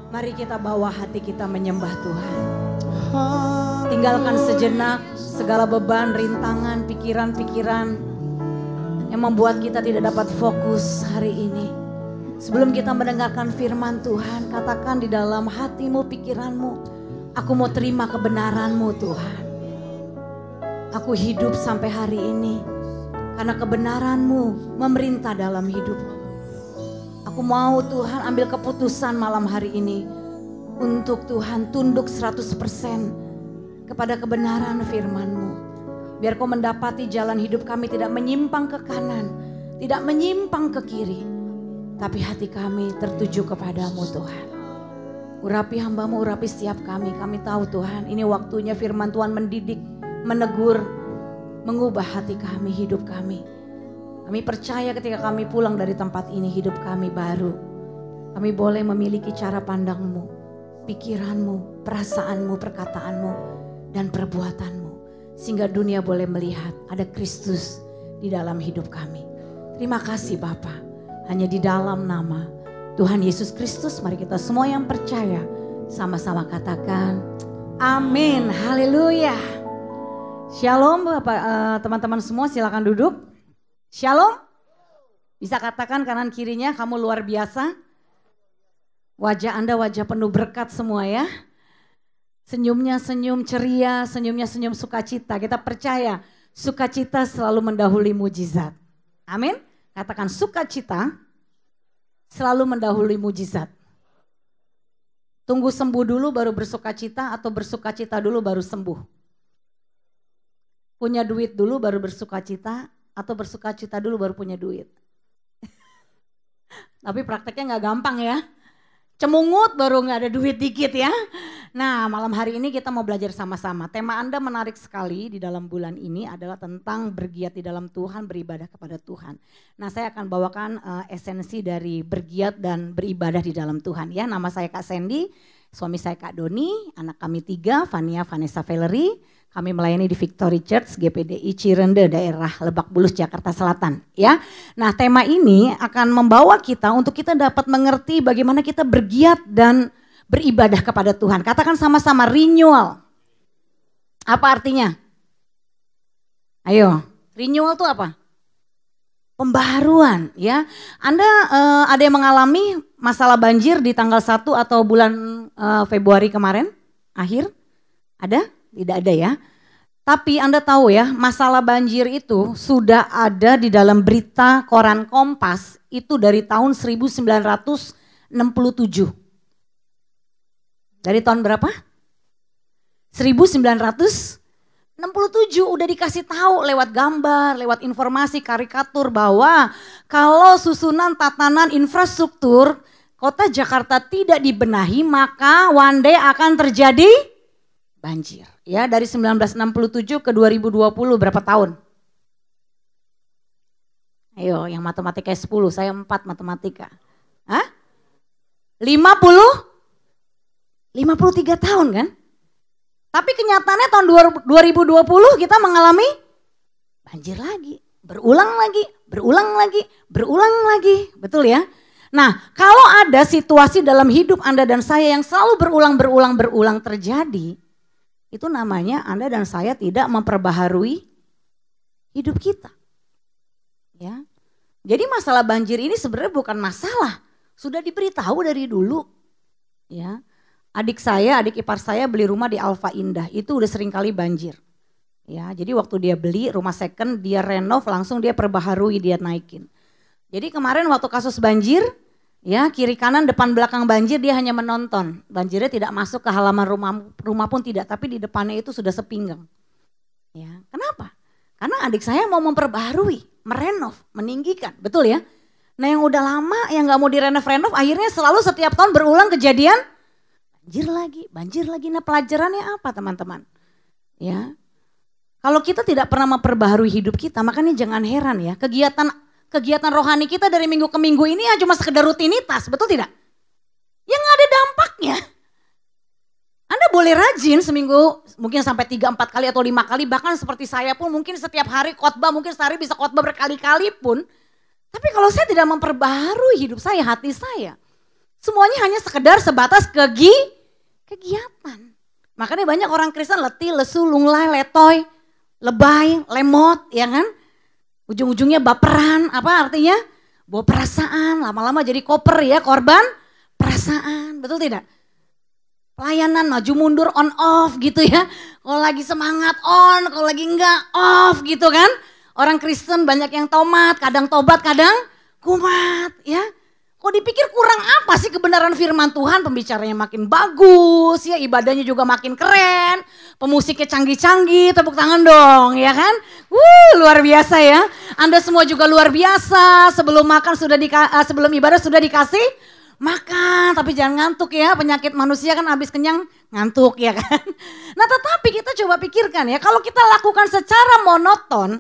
Mari kita bawa hati kita menyembah Tuhan. Tinggalkan sejenak segala beban, rintangan, pikiran-pikiran yang membuat kita tidak dapat fokus hari ini. Sebelum kita mendengarkan firman Tuhan, katakan di dalam hatimu, pikiranmu, aku mau terima kebenaran-Mu Tuhan. Aku hidup sampai hari ini karena kebenaran-Mu memerintah dalam hidupku. Aku mau Tuhan ambil keputusan malam hari ini untuk Tuhan tunduk 100% kepada kebenaran firman-Mu. Biar Kau mendapati jalan hidup kami tidak menyimpang ke kanan, tidak menyimpang ke kiri. Tapi hati kami tertuju kepadamu Tuhan. Urapi hamba-Mu, urapi setiap kami. Kami tahu Tuhan ini waktunya firman Tuhan mendidik, menegur, mengubah hati kami, hidup kami. Kami percaya ketika kami pulang dari tempat ini hidup kami baru. Kami boleh memiliki cara pandang-Mu, pikiran-Mu, perasaan-Mu, perkataan-Mu, dan perbuatan-Mu. Sehingga dunia boleh melihat ada Kristus di dalam hidup kami. Terima kasih Bapa. Hanya di dalam nama Tuhan Yesus Kristus mari kita semua yang percaya sama-sama katakan amin. Haleluya. Shalom Bapak, teman-teman semua silakan duduk. Shalom. Bisa katakan kanan kirinya kamu luar biasa. Wajah Anda wajah penuh berkat semua ya. Senyumnya senyum ceria, senyumnya senyum sukacita. Kita percaya sukacita selalu mendahului mujizat. Amin. Katakan sukacita selalu mendahului mujizat. Tunggu sembuh dulu baru bersukacita atau bersukacita dulu baru sembuh. Punya duit dulu baru bersukacita atau bersukacita dulu baru punya duit. Tapi prakteknya gak gampang ya. Cemungut baru gak ada duit dikit ya. Nah malam hari ini kita mau belajar sama-sama. Tema Anda menarik sekali di dalam bulan ini adalah tentang bergiat di dalam Tuhan, beribadah kepada Tuhan. Nah saya akan bawakan esensi dari bergiat dan beribadah di dalam Tuhan ya. Nama saya Kak Sandy, suami saya Kak Doni, anak kami 3, Vania, Vanessa, Valerie. Kami melayani di Victory Church GPDI Cirende, daerah Lebak Bulus, Jakarta Selatan. Ya, nah tema ini akan membawa kita untuk kita dapat mengerti bagaimana kita bergiat dan beribadah kepada Tuhan. Katakan sama-sama renewal. Apa artinya? Ayo, renewal itu apa? Pembaharuan ya. Anda ada yang mengalami masalah banjir di tanggal 1 atau bulan Februari kemarin? Akhir? Ada? Tidak ada ya. Tapi Anda tahu ya, masalah banjir itu sudah ada di dalam berita koran Kompas itu dari tahun 1967. Dari tahun berapa? 1967 udah dikasih tahu lewat gambar, lewat informasi, karikatur bahwa kalau susunan tatanan infrastruktur kota Jakarta tidak dibenahi maka one day akan terjadi banjir. Ya, dari 1967 ke 2020 berapa tahun? Ayo, yang matematika 10, saya 4 matematika. Hah? 53 tahun kan? Tapi kenyataannya tahun 2020 kita mengalami banjir lagi. Berulang lagi. Betul ya? Nah, kalau ada situasi dalam hidup Anda dan saya yang selalu berulang terjadi, itu namanya Anda dan saya tidak memperbaharui hidup kita. Ya. Jadi masalah banjir ini sebenarnya bukan masalah. Sudah diberitahu dari dulu. Ya. Adik ipar saya beli rumah di Alfa Indah. Itu udah sering kali banjir. Ya, jadi waktu dia beli rumah second, dia renov langsung dia perbaharui, dia naikin. Jadi kemarin waktu kasus banjir, ya kiri kanan depan belakang banjir dia hanya menonton. Banjirnya tidak masuk ke halaman rumah pun tidak, tapi di depannya itu sudah sepinggang. Ya, kenapa? Karena adik saya mau memperbaharui, merenov, meninggikan, betul ya? Nah yang udah lama yang nggak mau direnov akhirnya selalu setiap tahun berulang kejadian banjir lagi. Nah pelajarannya apa teman-teman? Ya, kalau kita tidak pernah memperbaharui hidup kita, makanya jangan heran ya kegiatan rohani kita dari minggu ke minggu ini ya cuma sekedar rutinitas, betul tidak? Yang nggak ada dampaknya. Anda boleh rajin seminggu mungkin sampai 3-4 kali atau 5 kali, bahkan seperti saya pun mungkin setiap hari khotbah, mungkin sehari bisa khotbah berkali-kali pun. Tapi kalau saya tidak memperbaharui hidup saya, hati saya, Semuanya hanya sekedar sebatas kegiatan. Makanya banyak orang Kristen letih, lesu, lunglai, letoy, lebay, lemot, ya kan? Ujung-ujungnya baperan, apa artinya? Bawa perasaan, lama-lama jadi koper ya, korban perasaan, betul tidak? Pelayanan maju mundur on off gitu ya. Kalau lagi semangat on, kalau lagi enggak off gitu kan. Orang Kristen banyak yang tomat, kadang tobat, kadang kumat ya. Kok dipikir kurang apa sih kebenaran firman Tuhan, pembicaranya makin bagus ya, ibadahnya juga makin keren, pemusiknya canggih-canggih, tepuk tangan dong ya kan. Luar biasa ya. Anda semua juga luar biasa, sebelum makan sebelum ibadah sudah dikasih makan, tapi jangan ngantuk ya, penyakit manusia kan habis kenyang ngantuk ya kan. Nah tetapi kita coba pikirkan ya, kalau kita lakukan secara monoton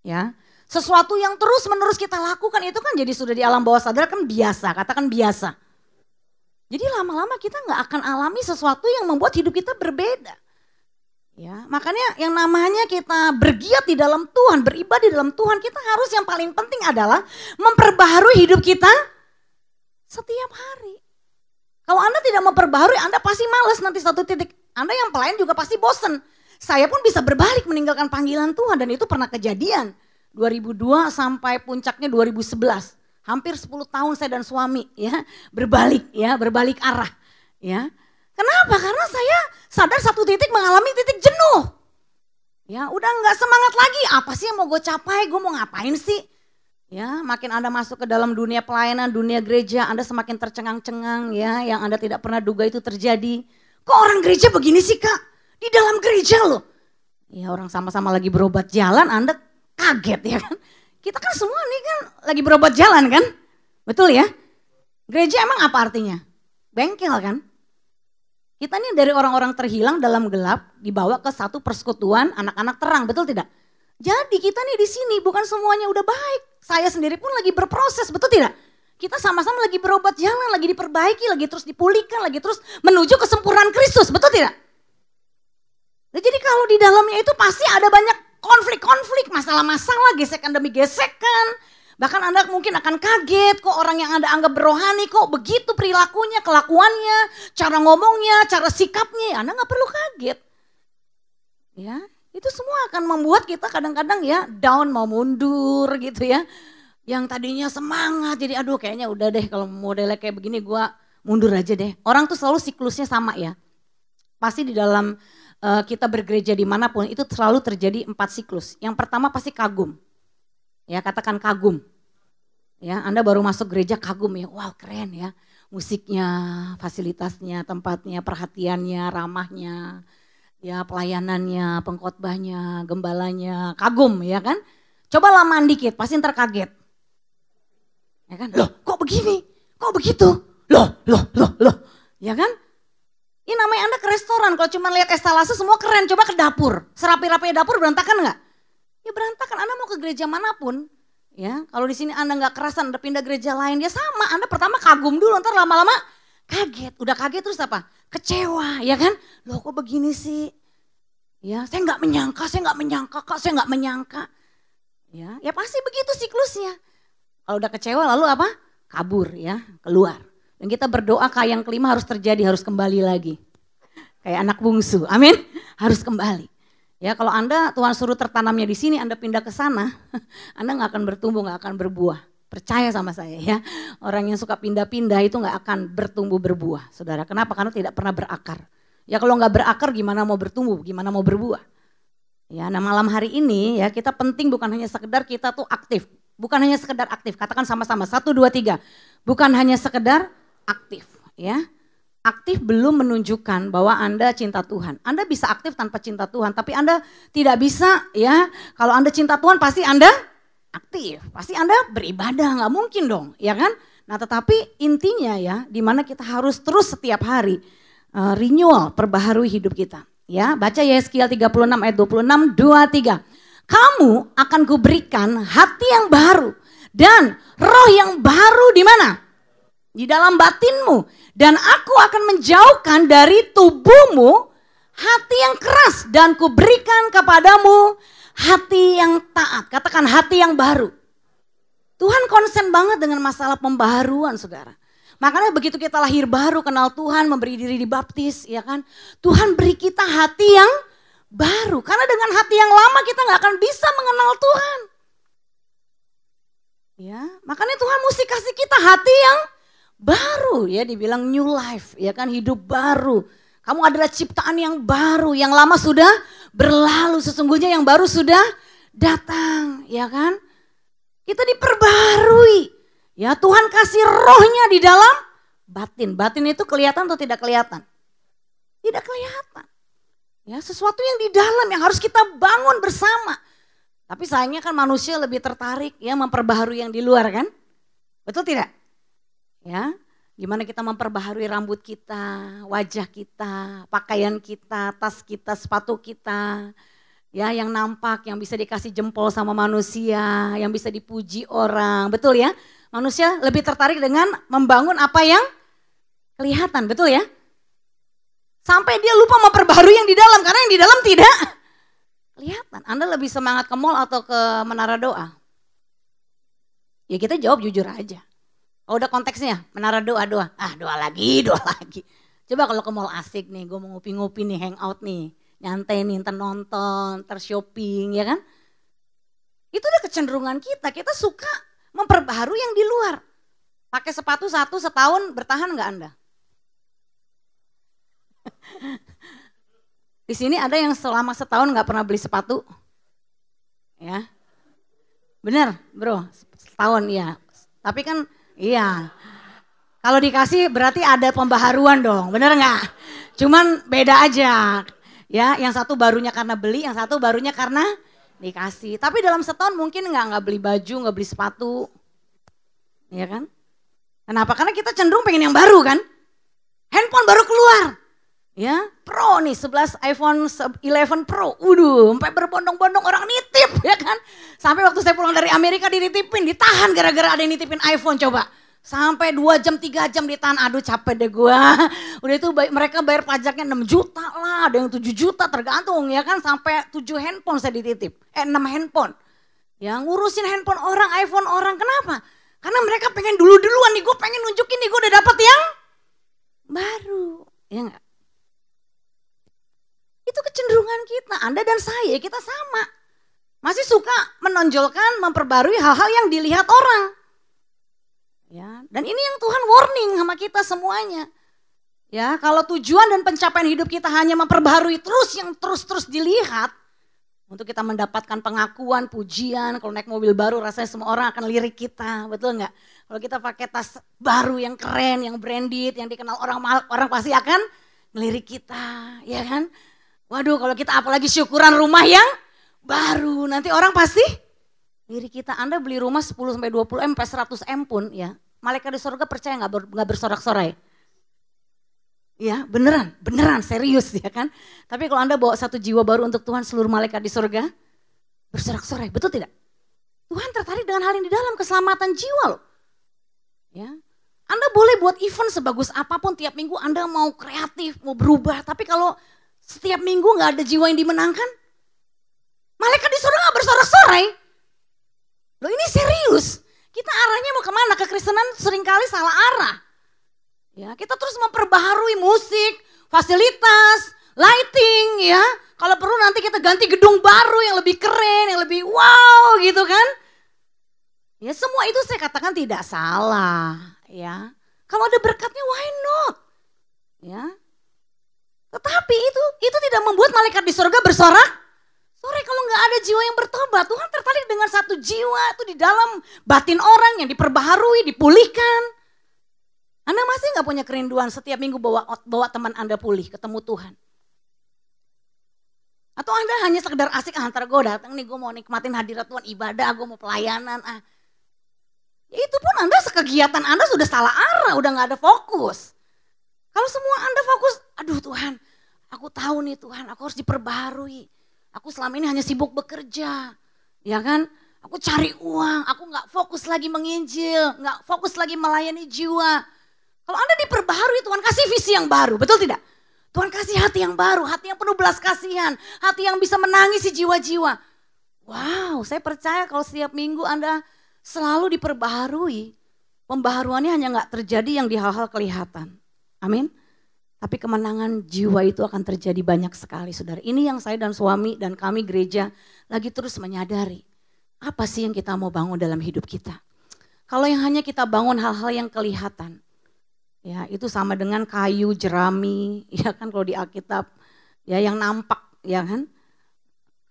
ya, sesuatu yang terus menerus kita lakukan itu kan jadi sudah di alam bawah sadar kan biasa, katakan biasa. Jadi lama-lama kita nggak akan alami sesuatu yang membuat hidup kita berbeda. Ya, makanya yang namanya kita bergiat di dalam Tuhan, beribadah di dalam Tuhan, kita harus yang paling penting adalah memperbaharui hidup kita setiap hari. Kalau Anda tidak memperbaharui, Anda pasti malas nanti satu titik. Anda yang pelayan juga pasti bosen. Saya pun bisa berbalik meninggalkan panggilan Tuhan dan itu pernah kejadian. 2002 sampai puncaknya 2011. Hampir 10 tahun saya dan suami ya berbalik arah ya. Kenapa? Karena saya sadar satu titik mengalami titik jenuh. Ya, udah nggak semangat lagi. Apa sih yang mau gue capai? Gue mau ngapain sih? Ya, makin Anda masuk ke dalam dunia pelayanan, dunia gereja, Anda semakin tercengang-cengang ya, yang Anda tidak pernah duga itu terjadi. Kok orang gereja begini sih Kak? Di dalam gereja loh. Ya, orang sama-sama lagi berobat jalan, Anda kaget ya kan. Kita kan semua nih kan lagi berobat jalan kan. Betul ya? Gereja emang apa artinya? Bengkel kan? Kita nih dari orang-orang terhilang dalam gelap dibawa ke satu persekutuan anak-anak terang, betul tidak? Jadi kita nih di sini bukan semuanya udah baik. Saya sendiri pun lagi berproses, betul tidak? Kita sama-sama lagi berobat jalan, lagi diperbaiki, lagi terus dipulihkan, lagi terus menuju kesempurnaan Kristus, betul tidak? Nah, jadi kalau di dalamnya itu pasti ada banyak konflik-konflik, masalah-masalah, gesekan demi gesekan. Bahkan Anda mungkin akan kaget, kok orang yang Anda anggap berohani kok begitu perilakunya, kelakuannya, cara ngomongnya, cara sikapnya. Anda gak perlu kaget. Ya, itu semua akan membuat kita kadang-kadang ya down, mau mundur gitu ya. Yang tadinya semangat, jadi aduh kayaknya udah deh kalau modelnya kayak begini gue mundur aja deh. Orang tuh selalu siklusnya sama ya. Pasti di dalam kita bergereja dimanapun itu selalu terjadi 4 siklus. Yang pertama pasti kagum. Ya, katakan kagum. Ya, Anda baru masuk gereja kagum ya. Wow, keren ya. Musiknya, fasilitasnya, tempatnya, perhatiannya, ramahnya, ya pelayanannya, pengkhotbahnya, gembalanya, kagum ya kan? Coba lamaan dikit, pasti ntar kaget. Ya kan? Loh, kok begini? Kok begitu? Loh. Ya kan? Ini namanya Anda ke restoran, kalau cuma lihat estalase semua keren, coba ke dapur. Serapi-rapi dapur berantakan enggak? Ya berantakan. Anda mau ke gereja manapun, ya kalau di sini Anda nggak kerasan, Anda pindah gereja lain, ya sama. Anda pertama kagum dulu, ntar lama-lama kaget. Udah kaget terus apa? Kecewa, ya kan? Loh kok begini sih? Ya saya nggak menyangka Kak, saya nggak menyangka. Ya pasti begitu siklusnya. Kalau udah kecewa lalu apa? Kabur ya, keluar. Dan kita berdoa yang kelima harus terjadi, harus kembali lagi. Kayak anak bungsu, amin. Harus kembali. Ya kalau Anda Tuhan suruh tertanamnya di sini, Anda pindah ke sana, Anda nggak akan bertumbuh, nggak akan berbuah. Percaya sama saya ya, orang yang suka pindah-pindah itu nggak akan bertumbuh berbuah, saudara. Kenapa? Karena tidak pernah berakar. Ya kalau nggak berakar gimana mau bertumbuh, gimana mau berbuah? Ya, nah malam hari ini ya kita penting bukan hanya sekedar kita tuh aktif, bukan hanya sekedar aktif. Katakan sama-sama 1, 2, 3, bukan hanya sekedar aktif, ya. Aktif belum menunjukkan bahwa Anda cinta Tuhan. Anda bisa aktif tanpa cinta Tuhan, tapi Anda tidak bisa ya. Kalau Anda cinta Tuhan pasti Anda aktif, pasti Anda beribadah, nggak mungkin dong, ya kan? Nah tetapi intinya ya, dimana kita harus terus setiap hari renewal, perbaharui hidup kita. Ya, baca Yeskiel 36 ayat 26, 23. Kamu akan kuberikan hati yang baru dan roh yang baru di mana? Di dalam batinmu, dan aku akan menjauhkan dari tubuhmu hati yang keras dan kuberikan kepadamu hati yang taat. Katakan hati yang baru. Tuhan konsen banget dengan masalah pembaharuan, saudara. Makanya begitu kita lahir baru, kenal Tuhan, memberi diri dibaptis, ya kan. Tuhan beri kita hati yang baru. Karena dengan hati yang lama kita gak akan bisa mengenal Tuhan. Ya, makanya Tuhan mesti kasih kita hati yang baru, ya dibilang new life, ya kan, hidup baru. Kamu adalah ciptaan yang baru, yang lama sudah berlalu, sesungguhnya yang baru sudah datang, ya kan. Kita diperbarui. Ya, Tuhan kasih rohnya di dalam batin. Batin itu kelihatan atau tidak kelihatan? Tidak kelihatan. Ya, sesuatu yang di dalam yang harus kita bangun bersama. Tapi sayangnya kan manusia lebih tertarik ya memperbaharui yang di luar kan? Betul tidak? Ya, gimana kita memperbaharui rambut kita, wajah kita, pakaian kita, tas kita, sepatu kita. Ya, yang nampak, yang bisa dikasih jempol sama manusia, yang bisa dipuji orang. Betul ya? Manusia lebih tertarik dengan membangun apa yang kelihatan, betul ya? Sampai dia lupa memperbarui yang di dalam, karena yang di dalam tidak kelihatan. Anda lebih semangat ke mall atau ke menara doa? Ya kita jawab jujur aja. Oh udah konteksnya, menara doa. Doa lagi. Coba kalau ke mall asik nih, gue mau ngopi-ngopi nih, hangout nih. Nyantai nih, nonton, shopping, ya kan? Itu udah kecenderungan kita suka memperbaharui yang di luar. Pakai sepatu satu setahun bertahan nggak Anda? Di sini ada yang selama setahun nggak pernah beli sepatu? Ya, bener bro, setahun ya. Tapi kan iya, kalau dikasih berarti ada pembaharuan dong, bener nggak? Cuman beda aja. Ya, yang satu barunya karena beli, yang satu barunya karena dikasih. Tapi dalam setahun mungkin nggak beli baju, nggak beli sepatu, ya kan? Kenapa? Karena kita cenderung pengen yang baru kan? Handphone baru keluar, ya Pro nih 11 iPhone 11 Pro, sampai berbondong-bondong orang nitip, ya kan? Sampai waktu saya pulang dari Amerika dititipin, ditahan gara-gara ada yang nitipin iPhone coba. Sampai 2 jam, 3 jam ditahan, aduh capek deh gua. Udah itu mereka bayar pajaknya 6 juta lah, ada yang 7 juta tergantung ya kan. Sampai 7 handphone saya dititip, 6 handphone. Ya ngurusin handphone orang, iPhone orang, kenapa? Karena mereka pengen duluan nih, gue pengen nunjukin nih gue udah dapet yang baru. Ya enggak? Itu kecenderungan kita, Anda dan saya, kita sama. Masih suka menonjolkan, memperbarui hal-hal yang dilihat orang. Ya, dan ini yang Tuhan warning sama kita semuanya. Ya, kalau tujuan dan pencapaian hidup kita hanya memperbaharui terus yang terus dilihat, untuk kita mendapatkan pengakuan, pujian, kalau naik mobil baru rasanya semua orang akan lirik kita, betul nggak? Kalau kita pakai tas baru yang keren, yang branded, yang dikenal orang pasti akan ngelirik kita, ya kan? Waduh, kalau kita apalagi syukuran rumah yang baru, nanti orang pasti lirik kita. Anda beli rumah 10-20 M, sampai 100 M pun ya, malaikat di surga percaya nggak bersorak-sorai? Ya beneran serius ya kan. Tapi kalau Anda bawa satu jiwa baru untuk Tuhan, seluruh malaikat di surga bersorak-sorai, betul tidak? Tuhan tertarik dengan hal yang di dalam, keselamatan jiwa loh. Ya, Anda boleh buat event sebagus apapun tiap minggu, Anda mau kreatif, mau berubah. Tapi kalau setiap minggu gak ada jiwa yang dimenangkan, malaikat di surga gak bersorak-sorai. Loh ini serius, kita arahnya mau kemana? Kekristenan seringkali salah arah. Ya, kita terus memperbaharui musik, fasilitas, lighting ya. Kalau perlu nanti kita ganti gedung baru yang lebih keren, yang lebih wow gitu kan. Ya semua itu saya katakan tidak salah ya. Kalau ada berkatnya why not? Ya. Tetapi itu tidak membuat malaikat di surga bersorak. Sore kalau nggak ada jiwa yang bertobat, Tuhan tertarik dengan satu jiwa itu di dalam batin orang yang diperbaharui, dipulihkan. Anda masih nggak punya kerinduan setiap minggu bawa teman Anda pulih, ketemu Tuhan? Atau Anda hanya sekedar asik, antar gue datang nih, gue mau nikmatin hadirat Tuhan, ibadah, gue mau pelayanan. Ya itu pun Anda kegiatan Anda sudah salah arah, udah nggak ada fokus. Kalau semua Anda fokus, aduh Tuhan, aku tahu nih Tuhan, aku harus diperbaharui. Aku selama ini hanya sibuk bekerja, ya kan? Aku cari uang, aku nggak fokus lagi menginjil, nggak fokus lagi melayani jiwa. Kalau Anda diperbaharui, Tuhan kasih visi yang baru, betul tidak? Tuhan kasih hati yang baru, hati yang penuh belas kasihan, hati yang bisa menangisi jiwa-jiwa. Wow, saya percaya kalau setiap minggu Anda selalu diperbaharui, Pembaharuannya hanya nggak terjadi yang di hal-hal kelihatan. Amin. Tapi kemenangan jiwa itu akan terjadi banyak sekali, saudara. Ini yang saya dan suami dan kami gereja lagi terus menyadari. Apa sih yang kita mau bangun dalam hidup kita? Kalau yang hanya kita bangun hal-hal yang kelihatan, ya itu sama dengan kayu, jerami, ya kan kalau di Alkitab, ya yang nampak, ya kan.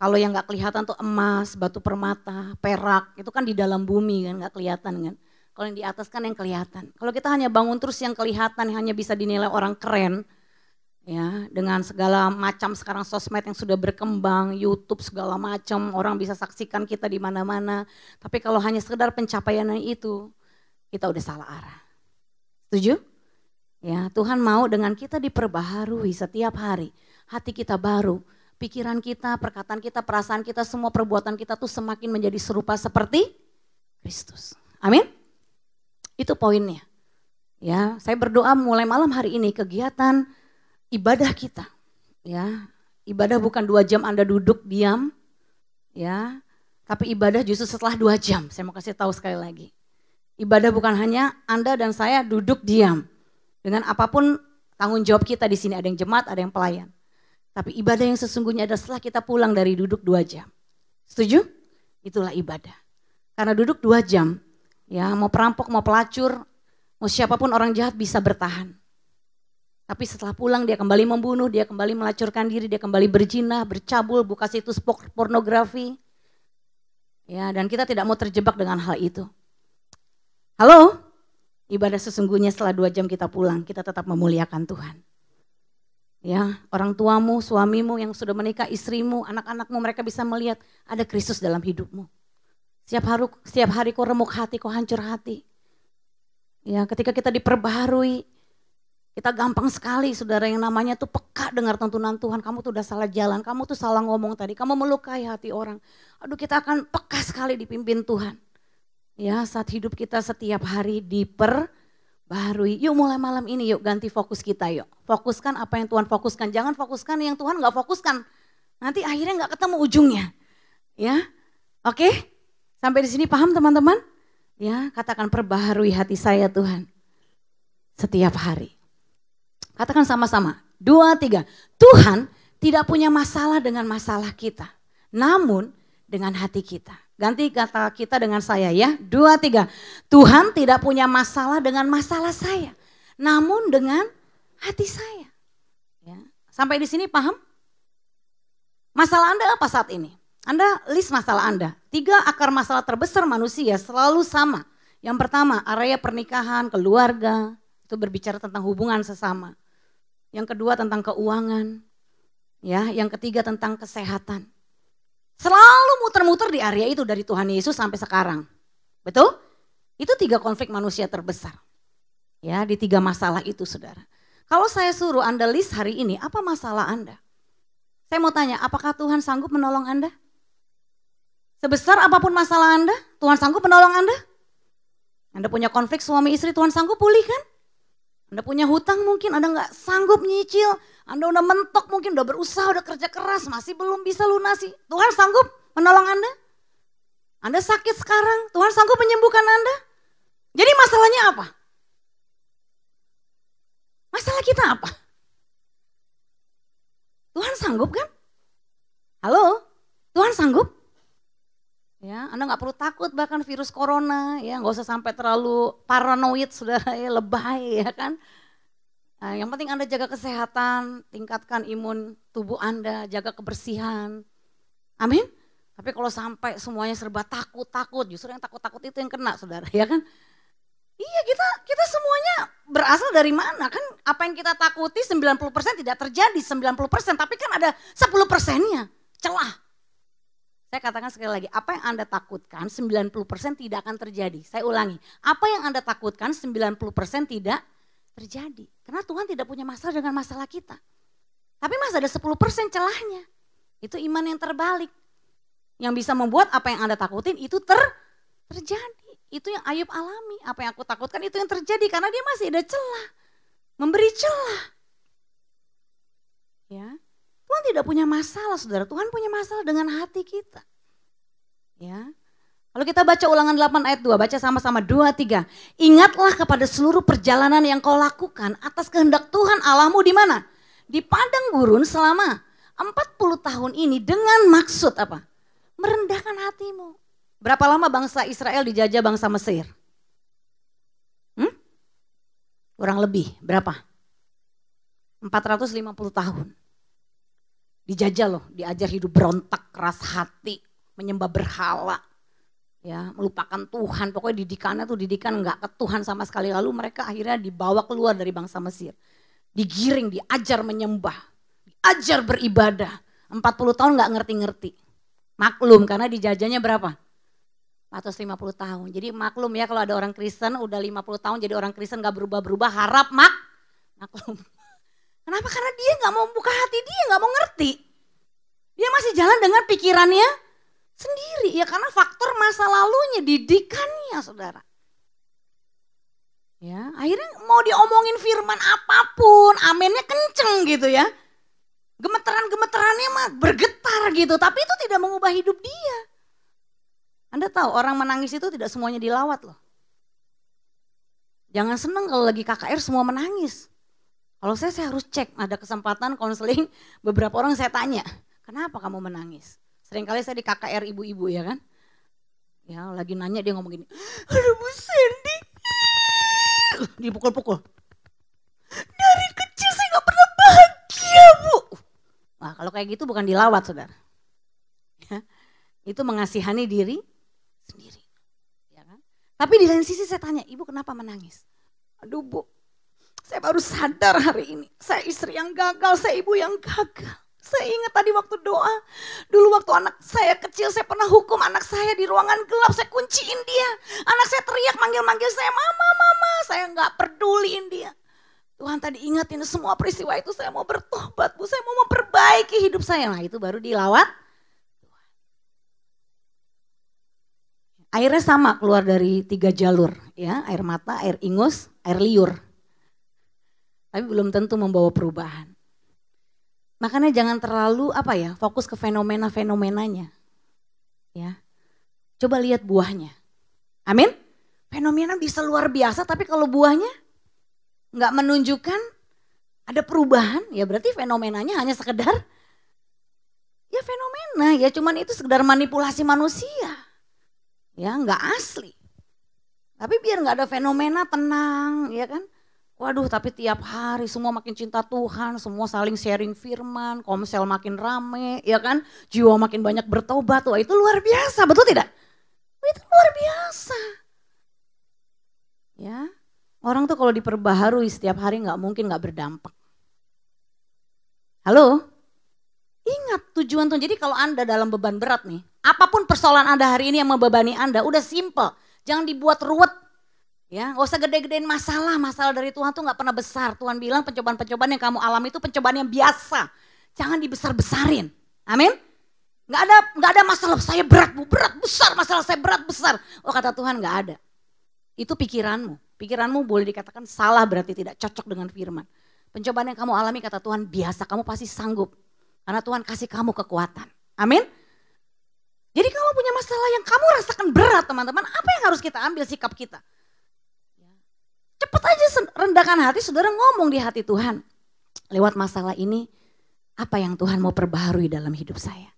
Kalau yang nggak kelihatan tuh emas, batu permata, perak, itu kan di dalam bumi kan, nggak kelihatan kan. Kalau yang di atas kan yang kelihatan. Kalau kita hanya bangun terus yang kelihatan, yang hanya bisa dinilai orang keren, ya dengan segala macam sekarang sosmed yang sudah berkembang, YouTube segala macam, orang bisa saksikan kita di mana-mana. Tapi kalau hanya sekedar pencapaian itu, kita udah salah arah. Setuju? Ya, Tuhan mau dengan kita diperbaharui setiap hari, hati kita baru, pikiran kita, perkataan kita, perasaan kita, semua perbuatan kita tuh semakin menjadi serupa seperti Kristus. Amin. Itu poinnya. Ya, saya berdoa mulai malam hari ini kegiatan ibadah kita. Ya, ibadah bukan 2 jam Anda duduk diam, ya, tapi ibadah justru setelah 2 jam. Saya mau kasih tahu sekali lagi. Ibadah bukan hanya Anda dan saya duduk diam dengan apapun tanggung jawab kita di sini. Ada yang jemaat, ada yang pelayan. Tapi ibadah yang sesungguhnya adalah setelah kita pulang dari duduk 2 jam. Setuju? Itulah ibadah. Karena duduk 2 jam. Ya, mau perampok, mau pelacur, mau siapapun orang jahat bisa bertahan. Tapi setelah pulang dia kembali membunuh, dia kembali melacurkan diri, dia kembali berzina, bercabul, buka situs pornografi. Ya, dan kita tidak mau terjebak dengan hal itu. Halo? Ibadah sesungguhnya setelah 2 jam kita pulang, kita tetap memuliakan Tuhan. Ya, orang tuamu, suamimu yang sudah menikah, istrimu, anak-anakmu, mereka bisa melihat ada Kristus dalam hidupmu. Setiap hari kau remuk hati, kau hancur hati. Ya, ketika kita diperbaharui, kita gampang sekali saudara yang namanya tuh peka dengar tuntunan Tuhan. Kamu tuh udah salah jalan, kamu tuh salah ngomong tadi, kamu melukai hati orang. Aduh, kita akan peka sekali dipimpin Tuhan. Ya, saat hidup kita setiap hari diperbaharui. Yuk mulai malam ini yuk ganti fokus kita yuk. Fokuskan apa yang Tuhan fokuskan, jangan fokuskan yang Tuhan gak fokuskan. Nanti akhirnya gak ketemu ujungnya. Ya, oke? Sampai di sini paham teman-teman? Ya, katakan perbaharui hati saya Tuhan. Setiap hari. Katakan sama-sama. 2, 3. Tuhan tidak punya masalah dengan masalah kita. Namun dengan hati kita. Ganti kata kita dengan saya ya. 2, 3. Tuhan tidak punya masalah dengan masalah saya. Namun dengan hati saya. Ya. Sampai di sini paham? Masalah Anda apa saat ini? Anda list masalah Anda. 3 akar masalah terbesar manusia selalu sama. Yang pertama area pernikahan, keluarga. Itu berbicara tentang hubungan sesama. Yang kedua tentang keuangan. Ya, yang ketiga tentang kesehatan. Selalu muter-muter di area itu dari Tuhan Yesus sampai sekarang. Betul? Itu 3 konflik manusia terbesar. Ya, di 3 masalah itu saudara. Kalau saya suruh Anda list hari ini, apa masalah Anda? Saya mau tanya, apakah Tuhan sanggup menolong Anda? Sebesar apapun masalah Anda, Tuhan sanggup menolong Anda? Anda punya konflik suami istri, Tuhan sanggup pulihkan? Anda punya hutang mungkin, Anda nggak sanggup nyicil. Anda udah mentok mungkin, udah berusaha, udah kerja keras, masih belum bisa lunasi. Tuhan sanggup menolong Anda? Anda sakit sekarang, Tuhan sanggup menyembuhkan Anda? Jadi masalahnya apa? Masalah kita apa? Tuhan sanggup kan? Halo? Tuhan sanggup? Ya, Anda nggak perlu takut bahkan virus corona, ya nggak usah sampai terlalu paranoid, saudara, ya lebay, ya kan. Nah, yang penting Anda jaga kesehatan, tingkatkan imun tubuh Anda, jaga kebersihan. Amin. Tapi kalau sampai semuanya serba takut, justru yang takut-takut itu yang kena, saudara, ya kan. Iya, kita semuanya berasal dari mana kan? Apa yang kita takuti 90% tidak terjadi 90%, tapi kan ada 10%-nya celah. Saya katakan sekali lagi, apa yang Anda takutkan 90% tidak akan terjadi. Saya ulangi, apa yang Anda takutkan 90% tidak terjadi. Karena Tuhan tidak punya masalah dengan masalah kita. Tapi masih ada 10% celahnya. Itu iman yang terbalik. Yang bisa membuat apa yang Anda takutin itu terjadi. Itu yang Ayub alami. Apa yang aku takutkan itu yang terjadi karena dia masih ada celah. Memberi celah. Ya. Tuhan tidak punya masalah, saudara. Tuhan punya masalah dengan hati kita. Ya, Kalau kita baca Ulangan 8 ayat 2, baca sama-sama 2, 3. Ingatlah kepada seluruh perjalanan yang kau lakukan atas kehendak Tuhan Allahmu di mana? Di padang gurun selama 40 tahun ini dengan maksud apa? Merendahkan hatimu. Berapa lama bangsa Israel dijajah bangsa Mesir? Kurang lebih berapa? 450 tahun. Dijajah loh, diajar hidup berontak, keras hati, menyembah berhala. Ya, melupakan Tuhan, pokoknya didikannya tuh didikan enggak ke Tuhan sama sekali. Lalu mereka akhirnya dibawa keluar dari bangsa Mesir. Digiring, diajar menyembah, diajar beribadah. 40 tahun enggak ngerti-ngerti. Maklum karena dijajahnya berapa? 450 tahun. Jadi maklum ya kalau ada orang Kristen udah 50 tahun jadi orang Kristen enggak berubah-berubah, harap maklum. Kenapa? Karena dia enggak mau buka hati, dia enggak mau ngerti. Dia masih jalan dengan pikirannya sendiri, ya karena faktor masa lalunya, didikannya saudara. Ya, akhirnya mau diomongin firman apapun, amennya kenceng gitu ya. Gemeteran-gemeterannya mah bergetar gitu, tapi itu tidak mengubah hidup dia. Anda tahu orang menangis itu tidak semuanya dilawat loh. Jangan seneng kalau lagi KKR semua menangis. Kalau saya harus cek, ada kesempatan konseling, beberapa orang saya tanya, kenapa kamu menangis? Seringkali saya di KKR ibu-ibu ya kan. Ya lagi nanya dia ngomong gini. Aduh Bu Sandy. Dipukul-pukul. Dari kecil saya gak pernah bahagia Bu. Wah kalau kayak gitu bukan dilawat saudara. Ya, itu mengasihani diri sendiri. Ya kan? Tapi di lain sisi saya tanya, ibu kenapa menangis? Aduh Bu, saya baru sadar hari ini. Saya istri yang gagal, saya ibu yang gagal. Saya ingat tadi waktu doa, dulu waktu anak saya kecil saya pernah hukum anak saya di ruangan gelap, saya kunciin dia. Anak saya teriak manggil-manggil saya, mama, mama, saya gak peduliin dia. Tuhan tadi ingatin semua peristiwa itu, saya mau bertobat Bu, saya mau memperbaiki hidup saya. Nah itu baru dilawat. Airnya sama keluar dari 3 jalur, ya, air mata, air ingus, air liur. Tapi belum tentu membawa perubahan. Makanya jangan terlalu fokus ke fenomena-fenomenanya. Ya. Coba lihat buahnya. Amin. Fenomena bisa luar biasa tapi kalau buahnya nggak menunjukkan ada perubahan, ya berarti fenomenanya hanya sekedar ya fenomena, ya cuman itu sekedar manipulasi manusia. Ya nggak asli. Tapi biar nggak ada fenomena, tenang, ya kan. Waduh tapi tiap hari semua makin cinta Tuhan, semua saling sharing firman, komsel makin rame, ya kan. Jiwa makin banyak bertobat, wah itu luar biasa, betul tidak? Itu luar biasa. Ya, orang tuh kalau diperbaharui setiap hari nggak mungkin nggak berdampak. Halo? Ingat tujuan tuh, jadi kalau Anda dalam beban berat nih, apapun persoalan Anda hari ini yang membebani Anda, udah simple, jangan dibuat ruwet. Ya, gak usah gede-gedein masalah dari Tuhan tuh gak pernah besar. Tuhan bilang pencobaan-pencobaan yang kamu alami itu pencobaan yang biasa. Jangan dibesar-besarin. Amin. Gak ada masalah saya berat besar, masalah saya berat besar. Oh kata Tuhan gak ada. Itu pikiranmu. Pikiranmu boleh dikatakan salah berarti tidak cocok dengan firman. Pencobaan yang kamu alami kata Tuhan biasa, kamu pasti sanggup. Karena Tuhan kasih kamu kekuatan. Amin. Jadi kalau punya masalah yang kamu rasakan berat teman-teman, apa yang harus kita ambil sikap kita? Cepat aja rendahkan hati, saudara ngomong di hati Tuhan. Lewat masalah ini, apa yang Tuhan mau perbaharui dalam hidup saya?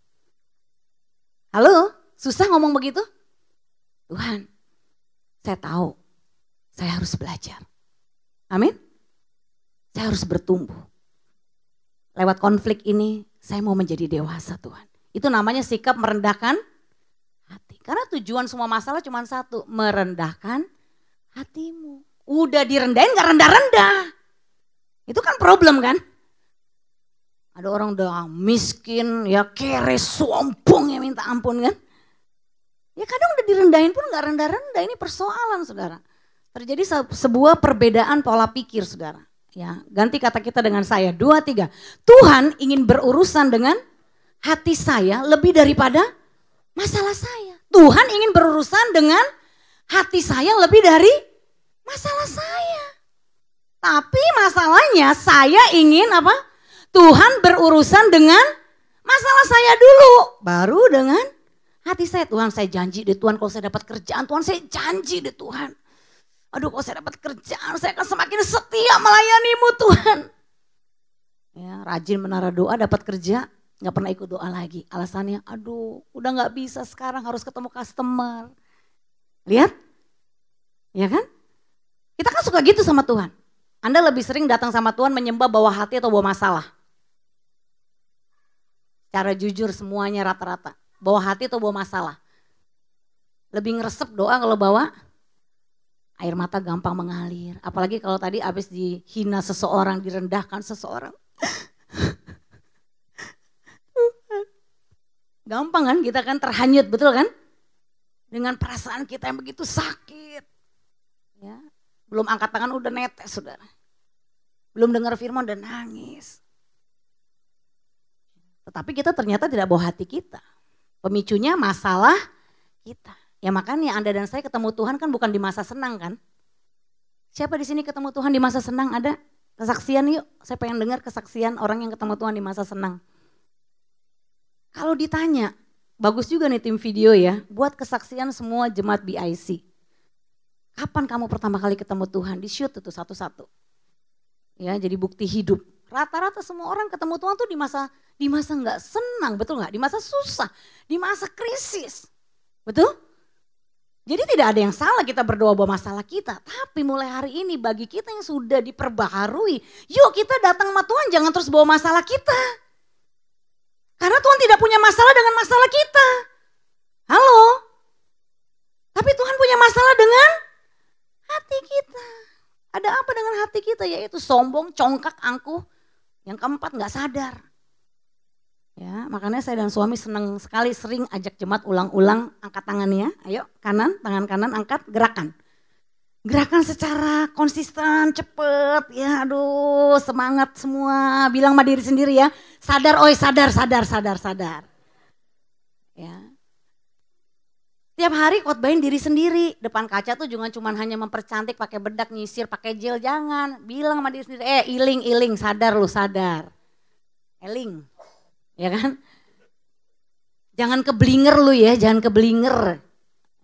Halo, susah ngomong begitu? Tuhan, saya tahu, saya harus belajar. Amin? Saya harus bertumbuh. Lewat konflik ini, saya mau menjadi dewasa Tuhan. Itu namanya sikap merendahkan hati. Karena tujuan semua masalah cuma satu, merendahkan hatimu. Udah direndahin gak rendah-rendah. Itu kan problem kan. Ada orang udah miskin, ya kere, sombong ya minta ampun kan. Ya kadang udah direndahin pun gak rendah-rendah, ini persoalan saudara. Terjadi sebuah perbedaan pola pikir saudara. Ya, ganti kata kita dengan saya, 2, 3. Tuhan ingin berurusan dengan hati saya lebih daripada masalah saya. Tuhan ingin berurusan dengan hati saya lebih dari masalah saya. Tapi masalahnya saya ingin apa? Tuhan berurusan dengan masalah saya dulu. Baru dengan Hati saya, Tuhan saya janji deh Tuhan kalau saya dapat kerjaan, Tuhan saya janji deh Tuhan. Aduh kalau saya dapat kerjaan saya akan semakin setia melayani-Mu Tuhan. Ya, rajin menara doa dapat kerja, gak pernah ikut doa lagi. Alasannya aduh udah gak bisa sekarang harus ketemu customer. Lihat, ya kan? Kita kan suka gitu sama Tuhan. Anda lebih sering datang sama Tuhan menyembah bawa hati atau bawa masalah? Cara jujur semuanya rata-rata. Bawa hati atau bawa masalah? Lebih ngeresep doa kalau bawa air mata gampang mengalir. Apalagi kalau tadi habis dihina seseorang, direndahkan seseorang. Gampang kan kita kan terhanyut, betul kan? Dengan perasaan kita yang begitu sakit. Ya, belum angkat tangan udah netes saudara. Belum dengar firman udah nangis. Tetapi kita ternyata tidak bawa hati kita. Pemicunya masalah kita. Ya makanya Anda dan saya ketemu Tuhan kan bukan di masa senang kan. Siapa di sini ketemu Tuhan di masa senang? Ada kesaksian yuk. Saya pengen dengar kesaksian orang yang ketemu Tuhan di masa senang. Kalau ditanya, bagus juga nih tim video ya. Buat kesaksian semua jemaat BIC. Kapan kamu pertama kali ketemu Tuhan? Di shoot itu satu-satu. Ya jadi bukti hidup. Rata-rata semua orang ketemu Tuhan tuh di masa nggak senang, betul nggak? Di masa susah, di masa krisis, betul? Jadi tidak ada yang salah kita berdoa bahwa masalah kita, tapi mulai hari ini bagi kita yang sudah diperbaharui, yuk kita datang sama Tuhan jangan terus bawa masalah kita. Karena Tuhan tidak punya masalah dengan masalah kita. Halo? Tapi Tuhan punya masalah dengan hati kita. Ada apa dengan hati kita? Yaitu sombong, congkak, angkuh. Yang keempat gak sadar. Ya, makanya saya dan suami senang sekali sering ajak jemaat ulang-ulang angkat tangannya. Ayo kanan, tangan kanan angkat, gerakan. Gerakan secara konsisten, cepet. Ya aduh semangat semua. Bilang sama diri sendiri ya. Sadar, oi sadar. Ya. Tiap hari khotbahin diri sendiri. Depan kaca tuh jangan cuma hanya mempercantik pakai bedak, nyisir, pakai gel. Jangan. Bilang sama diri sendiri, iling, sadar lu, sadar. Eling. Ya kan? Jangan keblinger lu ya, jangan keblinger.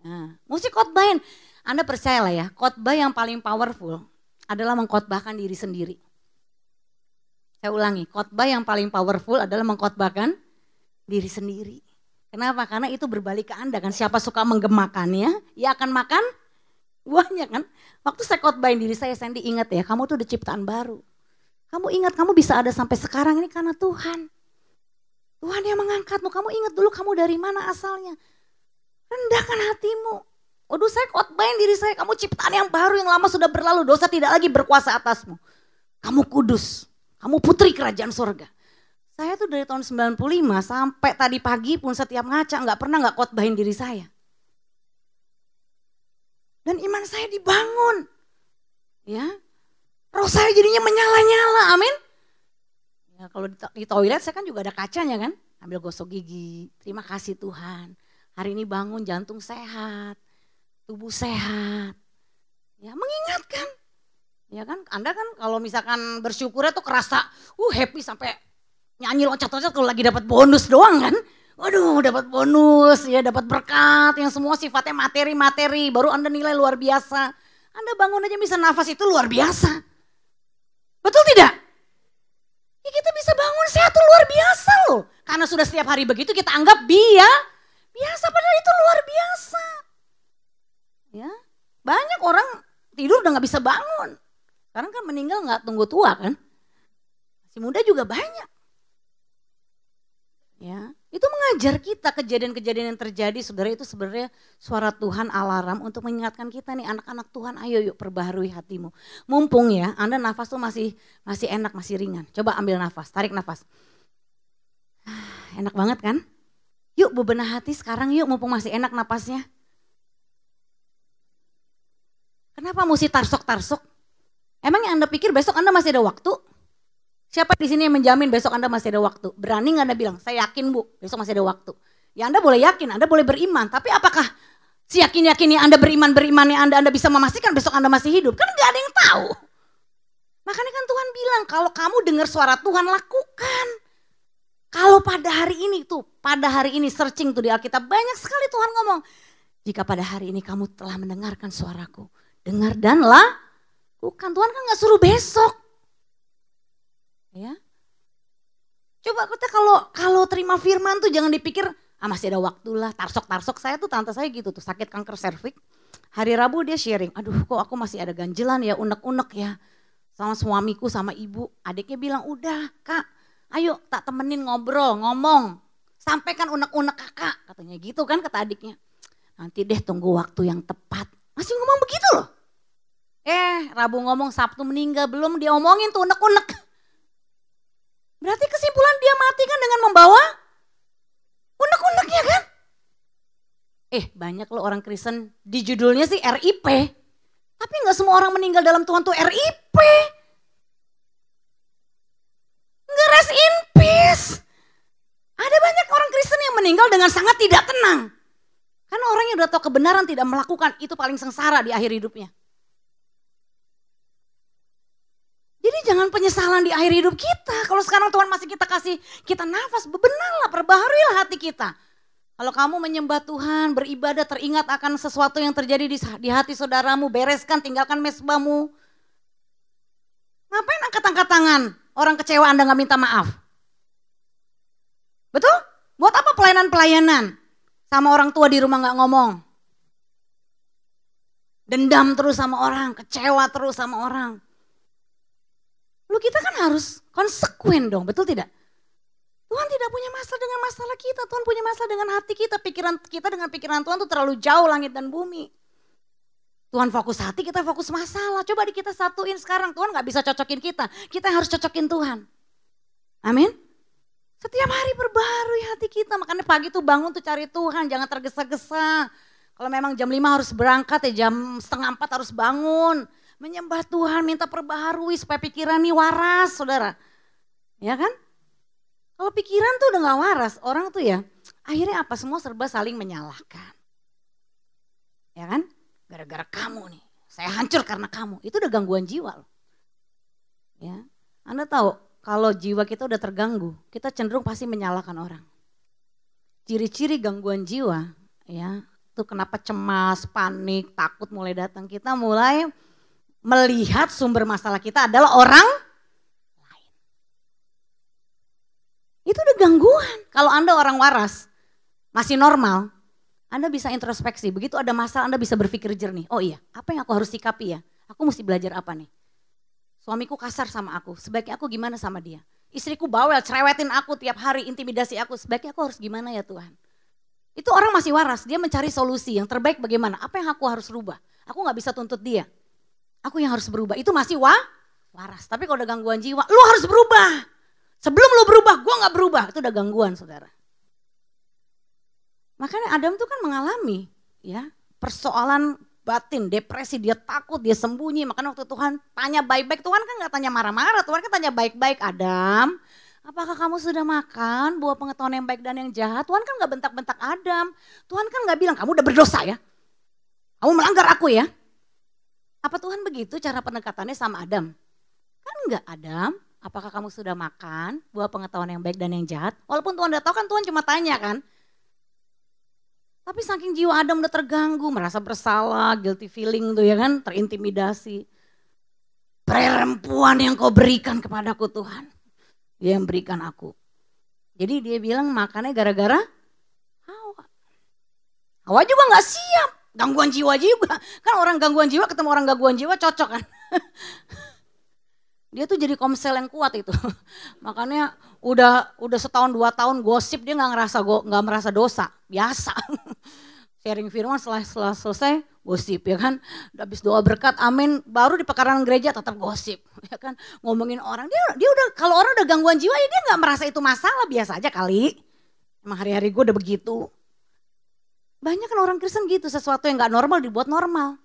Nah, mesti khotbahin. Anda percayalah ya, khotbah yang paling powerful adalah mengkhotbahkan diri sendiri. Saya ulangi, khotbah yang paling powerful adalah mengkhotbahkan diri sendiri. Kenapa? Karena itu berbalik ke Anda kan. Siapa suka menggemakannya, ia akan makan buahnya kan. Waktu saya khotbahin diri saya, Sandy ingat ya, kamu tuh udah ciptaan baru. Kamu ingat kamu bisa ada sampai sekarang ini karena Tuhan. Tuhan yang mengangkatmu, kamu ingat dulu kamu dari mana asalnya. Rendahkan hatimu. Waduh saya khotbahin diri saya, kamu ciptaan yang baru yang lama sudah berlalu, dosa tidak lagi berkuasa atasmu. Kamu kudus, kamu putri kerajaan surga. Saya tuh dari tahun 95 sampai tadi pagi pun setiap ngaca gak pernah gak khotbahin diri saya. Dan iman saya dibangun. Ya, roh saya jadinya menyala-nyala, amin. Ya, kalau di toilet saya kan juga ada kacanya kan, ambil gosok gigi, terima kasih Tuhan. Hari ini bangun jantung sehat, tubuh sehat. Ya mengingatkan. Ya kan, Anda kan kalau misalkan bersyukurnya tuh kerasa happy sampai nyanyi loncat-loncat kalau lagi dapat bonus doang kan. Waduh dapat bonus ya, dapat berkat yang semua sifatnya materi-materi. Baru Anda nilai luar biasa. Anda bangun aja bisa nafas itu luar biasa. Betul tidak? Ya kita bisa bangun sehat tuh luar biasa loh. Karena sudah setiap hari begitu kita anggap biasa padahal itu luar biasa. Ya, banyak orang tidur udah gak bisa bangun. Sekarang kan meninggal gak tunggu tua kan. Masih muda juga banyak. Ya, itu mengajar kita kejadian-kejadian yang terjadi, saudara, itu sebenarnya suara Tuhan alarm untuk mengingatkan kita nih anak-anak Tuhan, ayo yuk perbaharui hatimu. Mumpung ya, Anda nafas tuh masih enak, masih ringan. Coba ambil nafas, tarik nafas. Enak banget kan? Yuk bebenah hati sekarang yuk, mumpung masih enak napasnya. Kenapa mesti tarsok-tarsok? Emangnya Anda pikir besok Anda masih ada waktu? Siapa di sini yang menjamin besok Anda masih ada waktu? Berani nggak Anda bilang, saya yakin Bu, besok masih ada waktu. Ya Anda boleh yakin, Anda boleh beriman. Tapi apakah seyakin-yakinnya Anda berimannya Anda bisa memastikan besok Anda masih hidup? Kan nggak ada yang tahu. Makanya kan Tuhan bilang, kalau kamu dengar suara Tuhan lakukan. Kalau pada hari ini searching tuh di Alkitab, banyak sekali Tuhan ngomong. Jika pada hari ini kamu telah mendengarkan suaraku, dengar dan lakukan. Tuhan kan gak suruh besok. Ya. Coba kita kalau terima firman tuh jangan dipikir, masih ada waktu lah, tarsok. Saya tuh tante saya gitu tuh, sakit kanker serviks. Hari Rabu dia sharing, aduh kok aku masih ada ganjelan ya, unek-unek ya. Sama suamiku, sama ibu. Adiknya bilang, udah kak, ayo tak temenin ngobrol, ngomong. Sampaikan unek-unek kakak, katanya gitu kan kata adiknya. Nanti deh tunggu waktu yang tepat. Masih ngomong begitu loh. Rabu ngomong, Sabtu meninggal, belum dia omongin tuh unek-unek. Berarti kesimpulan dia mati kan dengan membawa unek-uneknya kan. Banyak loh orang Kristen di judulnya sih RIP. Tapi gak semua orang meninggal dalam Tuhan tuh RIP. Gak rest in peace. Ada banyak orang Kristen yang meninggal dengan sangat tidak tenang. Karena orang yang udah tahu kebenaran tidak melakukan, itu paling sengsara di akhir hidupnya. Jadi jangan penyesalan di akhir hidup kita. Kalau sekarang Tuhan masih kita kasih, kita nafas, bebenarlah, perbaharilah hati kita. Kalau kamu menyembah Tuhan, beribadah, teringat akan sesuatu yang terjadi di hati saudaramu, bereskan, tinggalkan mesbahmu. Ngapain angkat-angkat tangan? Orang kecewa Anda gak minta maaf. Betul? Buat apa pelayanan-pelayanan? Sama orang tua di rumah gak ngomong. Dendam terus sama orang, kecewa terus sama orang. Lu kita kan harus konsekuen dong, betul tidak? Tuhan tidak punya masalah dengan masalah kita, Tuhan punya masalah dengan hati kita. Pikiran kita dengan pikiran Tuhan tuh terlalu jauh langit dan bumi. Tuhan fokus hati, kita fokus masalah. Coba kita satuin sekarang, Tuhan gak bisa cocokin kita harus cocokin Tuhan. Amin. Setiap hari perbaharui hati kita, makanya pagi tuh bangun tuh cari Tuhan, jangan tergesa-gesa. Kalau memang jam 5 harus berangkat ya jam 3:30 harus bangun. Menyembah Tuhan, minta perbaharui supaya pikiran ini waras saudara. Ya kan? Kalau pikiran tuh udah gak waras, orang tuh ya akhirnya apa, semua serba saling menyalahkan. Ya kan? Gara-gara kamu nih, saya hancur karena kamu. Itu udah gangguan jiwa loh. Ya, Anda tahu kalau jiwa kita udah terganggu, kita cenderung pasti menyalahkan orang. Ciri-ciri gangguan jiwa, ya, itu kenapa cemas, panik, takut mulai datang. Kita mulai melihat sumber masalah kita adalah orang lain. Itu udah gangguan. Kalau Anda orang waras, masih normal, Anda bisa introspeksi. Begitu ada masalah Anda bisa berpikir jernih. Oh iya, apa yang aku harus sikapi ya? Aku mesti belajar apa nih? Suamiku kasar sama aku, sebaiknya aku gimana sama dia? Istriku bawel, cerewetin aku tiap hari, intimidasi aku, sebaiknya aku harus gimana ya Tuhan? Itu orang masih waras, dia mencari solusi yang terbaik bagaimana? Apa yang aku harus rubah? Aku gak bisa tuntut dia. Aku yang harus berubah, itu masih waras. Tapi kalau udah gangguan jiwa, lu harus berubah. Sebelum lu berubah, gua gak berubah. Itu udah gangguan saudara. Makanya Adam tuh kan mengalami ya persoalan batin, depresi, dia takut, dia sembunyi. Makanya waktu Tuhan tanya baik-baik, Tuhan kan gak tanya marah-marah, Tuhan kan tanya baik-baik. Adam, apakah kamu sudah makan buah pengetahuan yang baik dan yang jahat? Tuhan kan gak bentak-bentak Adam. Tuhan kan gak bilang, kamu udah berdosa ya. Kamu melanggar aku ya. Apa Tuhan begitu cara pendekatannya sama Adam? Kan enggak. Adam, apakah kamu sudah makan buah pengetahuan yang baik dan yang jahat? Walaupun Tuhan udah tahu kan, Tuhan cuma tanya kan. Tapi saking jiwa Adam udah terganggu, merasa bersalah, guilty feeling tuh ya kan, terintimidasi. Perempuan yang kau berikan kepadaku Tuhan, dia yang berikan aku. Jadi dia bilang makannya gara-gara Hawa. Hawa juga gak siap, gangguan jiwa juga. Kan orang gangguan jiwa ketemu orang gangguan jiwa cocok kan. Dia tuh jadi komsel yang kuat itu. Makanya udah setahun 2 tahun gosip dia nggak merasa dosa, biasa. Sharing firman setelah selesai gosip ya kan. Udah habis doa berkat, amin, baru di pekarangan gereja tetap gosip ya kan. Ngomongin orang, dia udah kalau orang udah gangguan jiwa ya dia nggak merasa itu masalah, biasa aja kali. Emang hari-hari gue udah begitu. Banyak kan orang Kristen gitu, sesuatu yang nggak normal dibuat normal.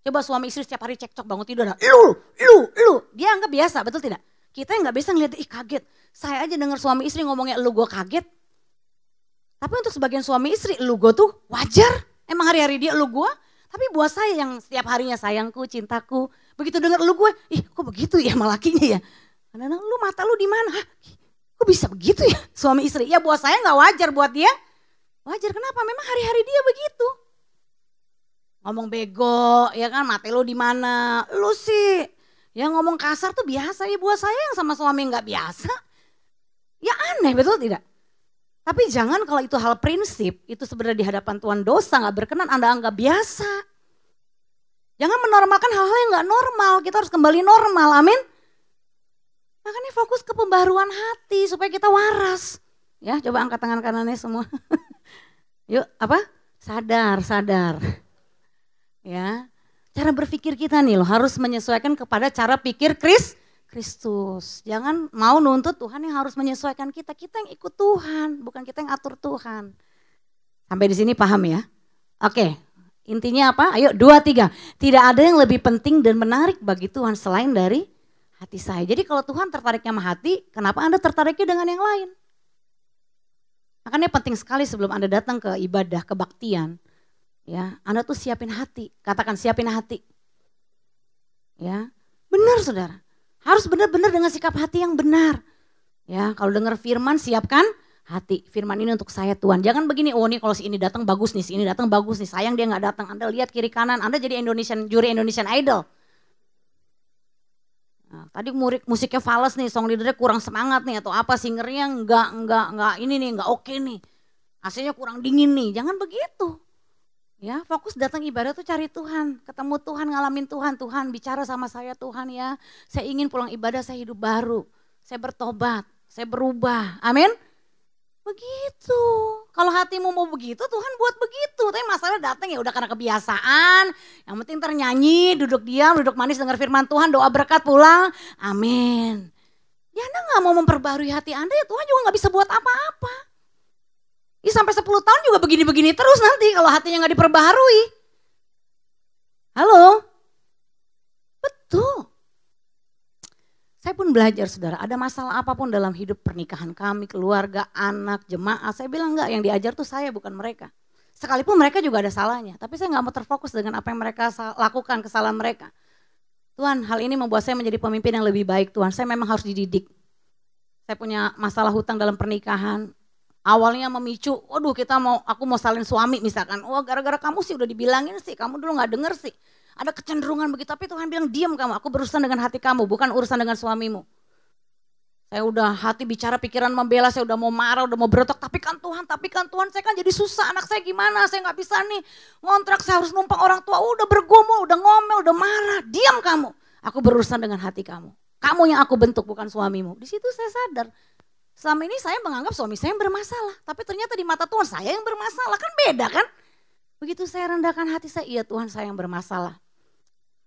Coba suami istri setiap hari cekcok bangun tidur, lu, dia anggap biasa, betul tidak? Kita yang nggak bisa ngeliat, kaget. Saya aja dengar suami istri ngomongnya lu, gue kaget. Tapi untuk sebagian suami istri, lu gue tuh wajar. Emang hari-hari dia lu gue. Tapi buat saya yang setiap harinya sayangku, cintaku, begitu dengar lu gue, kok begitu ya sama lakinya ya? Kadang-kadang lu mata lu di mana? Kok bisa begitu ya suami istri? Ya buat saya gak wajar, buat dia wajar. Kenapa? Memang hari-hari dia begitu. Ngomong bego, ya kan, mati lu di mana? Lu sih, ya ngomong kasar tuh biasa. Ya buat saya yang sama suami nggak biasa, ya aneh, betul tidak? Tapi jangan kalau itu hal prinsip, itu sebenarnya di hadapan Tuhan dosa, nggak berkenan, Anda anggap biasa. Jangan menormalkan hal-hal yang nggak normal. Kita harus kembali normal, amin. Makanya fokus ke pembaruan hati supaya kita waras. Ya, coba angkat tangan kanannya semua. Yuk, apa? Sadar. Ya, cara berpikir kita nih loh harus menyesuaikan kepada cara pikir Kristus. Jangan mau nuntut Tuhan yang harus menyesuaikan kita. Kita yang ikut Tuhan, bukan kita yang atur Tuhan. Sampai di sini paham ya? Oke, intinya apa? Ayo 2, 3. Tidak ada yang lebih penting dan menarik bagi Tuhan selain dari hati saya. Jadi kalau Tuhan tertariknya sama hati, kenapa Anda tertariknya dengan yang lain? Makanya penting sekali sebelum Anda datang ke ibadah, kebaktian. Ya, Anda tuh siapin hati, katakan siapin hati. Ya, benar saudara, harus benar-benar dengan sikap hati yang benar. Ya, kalau dengar firman siapkan hati, firman ini untuk saya Tuhan. Jangan begini, oh nih kalau si ini datang bagus nih, si ini datang bagus nih, sayang dia nggak datang. Anda lihat kiri kanan, Anda jadi juri Indonesian Idol. Nah, tadi musiknya fals nih, song leadernya kurang semangat nih atau apa, singernya nggak ini nih, nggak oke nih, AC-nya kurang dingin nih, jangan begitu. Ya, fokus datang ibadah tuh cari Tuhan, ketemu Tuhan, ngalamin Tuhan, Tuhan bicara sama saya Tuhan ya. Saya ingin pulang ibadah saya hidup baru, saya bertobat, saya berubah, amin. Begitu, kalau hatimu mau begitu Tuhan buat begitu. Tapi masalah datang ya udah karena kebiasaan, yang penting ternyanyi, duduk diam, duduk manis dengar firman Tuhan, doa berkat pulang, amin. Ya Anda gak mau memperbarui hati Anda ya Tuhan juga gak bisa buat apa-apa. Ya sampai 10 tahun juga begini-begini terus nanti kalau hatinya gak diperbaharui. Halo? Betul. Saya pun belajar saudara, ada masalah apapun dalam hidup pernikahan kami, keluarga, anak, jemaat. Saya bilang enggak, yang diajar tuh saya bukan mereka. Sekalipun mereka juga ada salahnya, tapi saya gak mau terfokus dengan apa yang mereka lakukan, kesalahan mereka. Tuhan, hal ini membuat saya menjadi pemimpin yang lebih baik Tuhan. Saya memang harus dididik. Saya punya masalah hutang dalam pernikahan. Awalnya memicu, waduh aku mau salin suami misalkan. Oh gara-gara kamu sih udah dibilangin sih, kamu dulu gak denger sih. Ada kecenderungan begitu, tapi Tuhan bilang diam kamu, aku berurusan dengan hati kamu, bukan urusan dengan suamimu. Saya udah hati bicara, pikiran membela, saya udah mau marah, udah mau berotak. Tapi kan Tuhan, saya kan jadi susah, anak saya gimana, saya gak bisa nih. Ngontrak, saya harus numpang orang tua, udah bergumul, udah ngomel, udah marah. Diam kamu, aku berurusan dengan hati kamu. Kamu yang aku bentuk, bukan suamimu. Di situ saya sadar. Selama ini saya menganggap suami saya yang bermasalah. Tapi ternyata di mata Tuhan saya yang bermasalah. Kan beda kan? Begitu saya rendahkan hati saya, iya Tuhan saya yang bermasalah.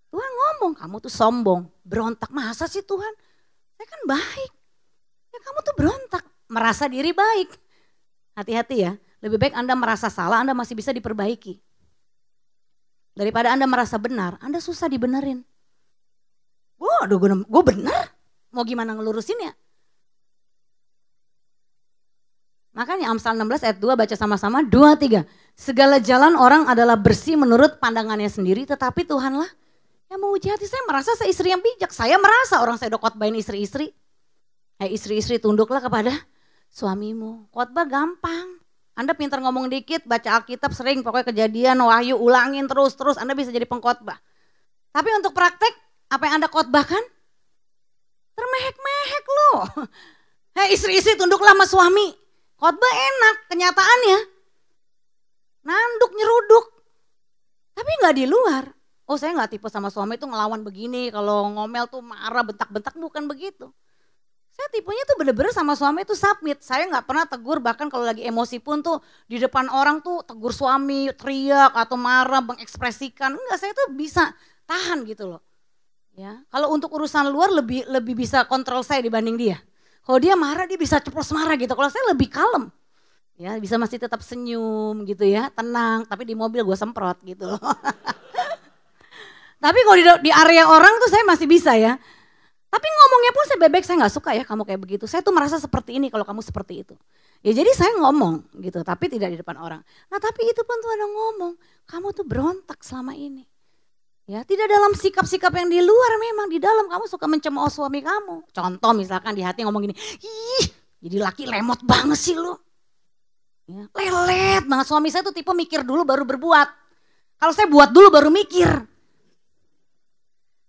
Tuhan ngomong, kamu tuh sombong, berontak. Masa sih Tuhan? Saya kan baik. Ya kamu tuh berontak, merasa diri baik. Hati-hati ya, lebih baik Anda merasa salah, Anda masih bisa diperbaiki. Daripada Anda merasa benar, Anda susah dibenerin. Waduh, gue benar? Mau gimana ngelurusin ya? Makanya Amsal 16 ayat 2 baca sama-sama, 2, 3. Segala jalan orang adalah bersih menurut pandangannya sendiri, tetapi Tuhanlah yang menguji hati. Saya merasa saya istri yang bijak, saya merasa orang saya udah khotbahin istri-istri. Istri-istri tunduklah kepada suamimu. Khotbah gampang, Anda pintar ngomong dikit, baca Alkitab sering, pokoknya kejadian, wahyu, ulangin terus Anda bisa jadi pengkhotbah. Tapi untuk praktek, apa yang Anda khotbahkan? Termehek-mehek loh. Istri-istri tunduklah sama suami. Khotbah enak, kenyataannya nanduk nyeruduk, tapi nggak di luar. Oh saya nggak tipe sama suami tuh ngelawan begini, kalau ngomel tuh marah bentak-bentak, bukan begitu. Saya tipenya tuh bener-bener sama suami tuh submit. Saya nggak pernah tegur, bahkan kalau lagi emosi pun tuh di depan orang tuh tegur suami, teriak atau marah, mengekspresikan. Enggak, saya tuh bisa tahan gitu loh. Ya, kalau untuk urusan luar lebih bisa kontrol saya dibanding dia. Kalau dia marah dia bisa ceplos marah gitu, kalau saya lebih kalem. Ya bisa masih tetap senyum gitu ya, tenang, tapi di mobil gue semprot gitu loh. Tapi kalau di area orang tuh saya masih bisa ya. Tapi ngomongnya pun saya bebek, saya gak suka ya kamu kayak begitu. Saya tuh merasa seperti ini kalau kamu seperti itu. Ya jadi saya ngomong gitu, tapi tidak di depan orang. Nah tapi itu pun tuh ada ngomong, kamu tuh berontak selama ini. Ya, tidak dalam sikap-sikap yang di luar, memang di dalam kamu suka mencemooh suami kamu. Contoh misalkan di hati ngomong gini, ih Jadi laki lemot banget sih lu. Ya, lelet banget. Suami saya tuh tipe mikir dulu baru berbuat. Kalau saya buat dulu baru mikir.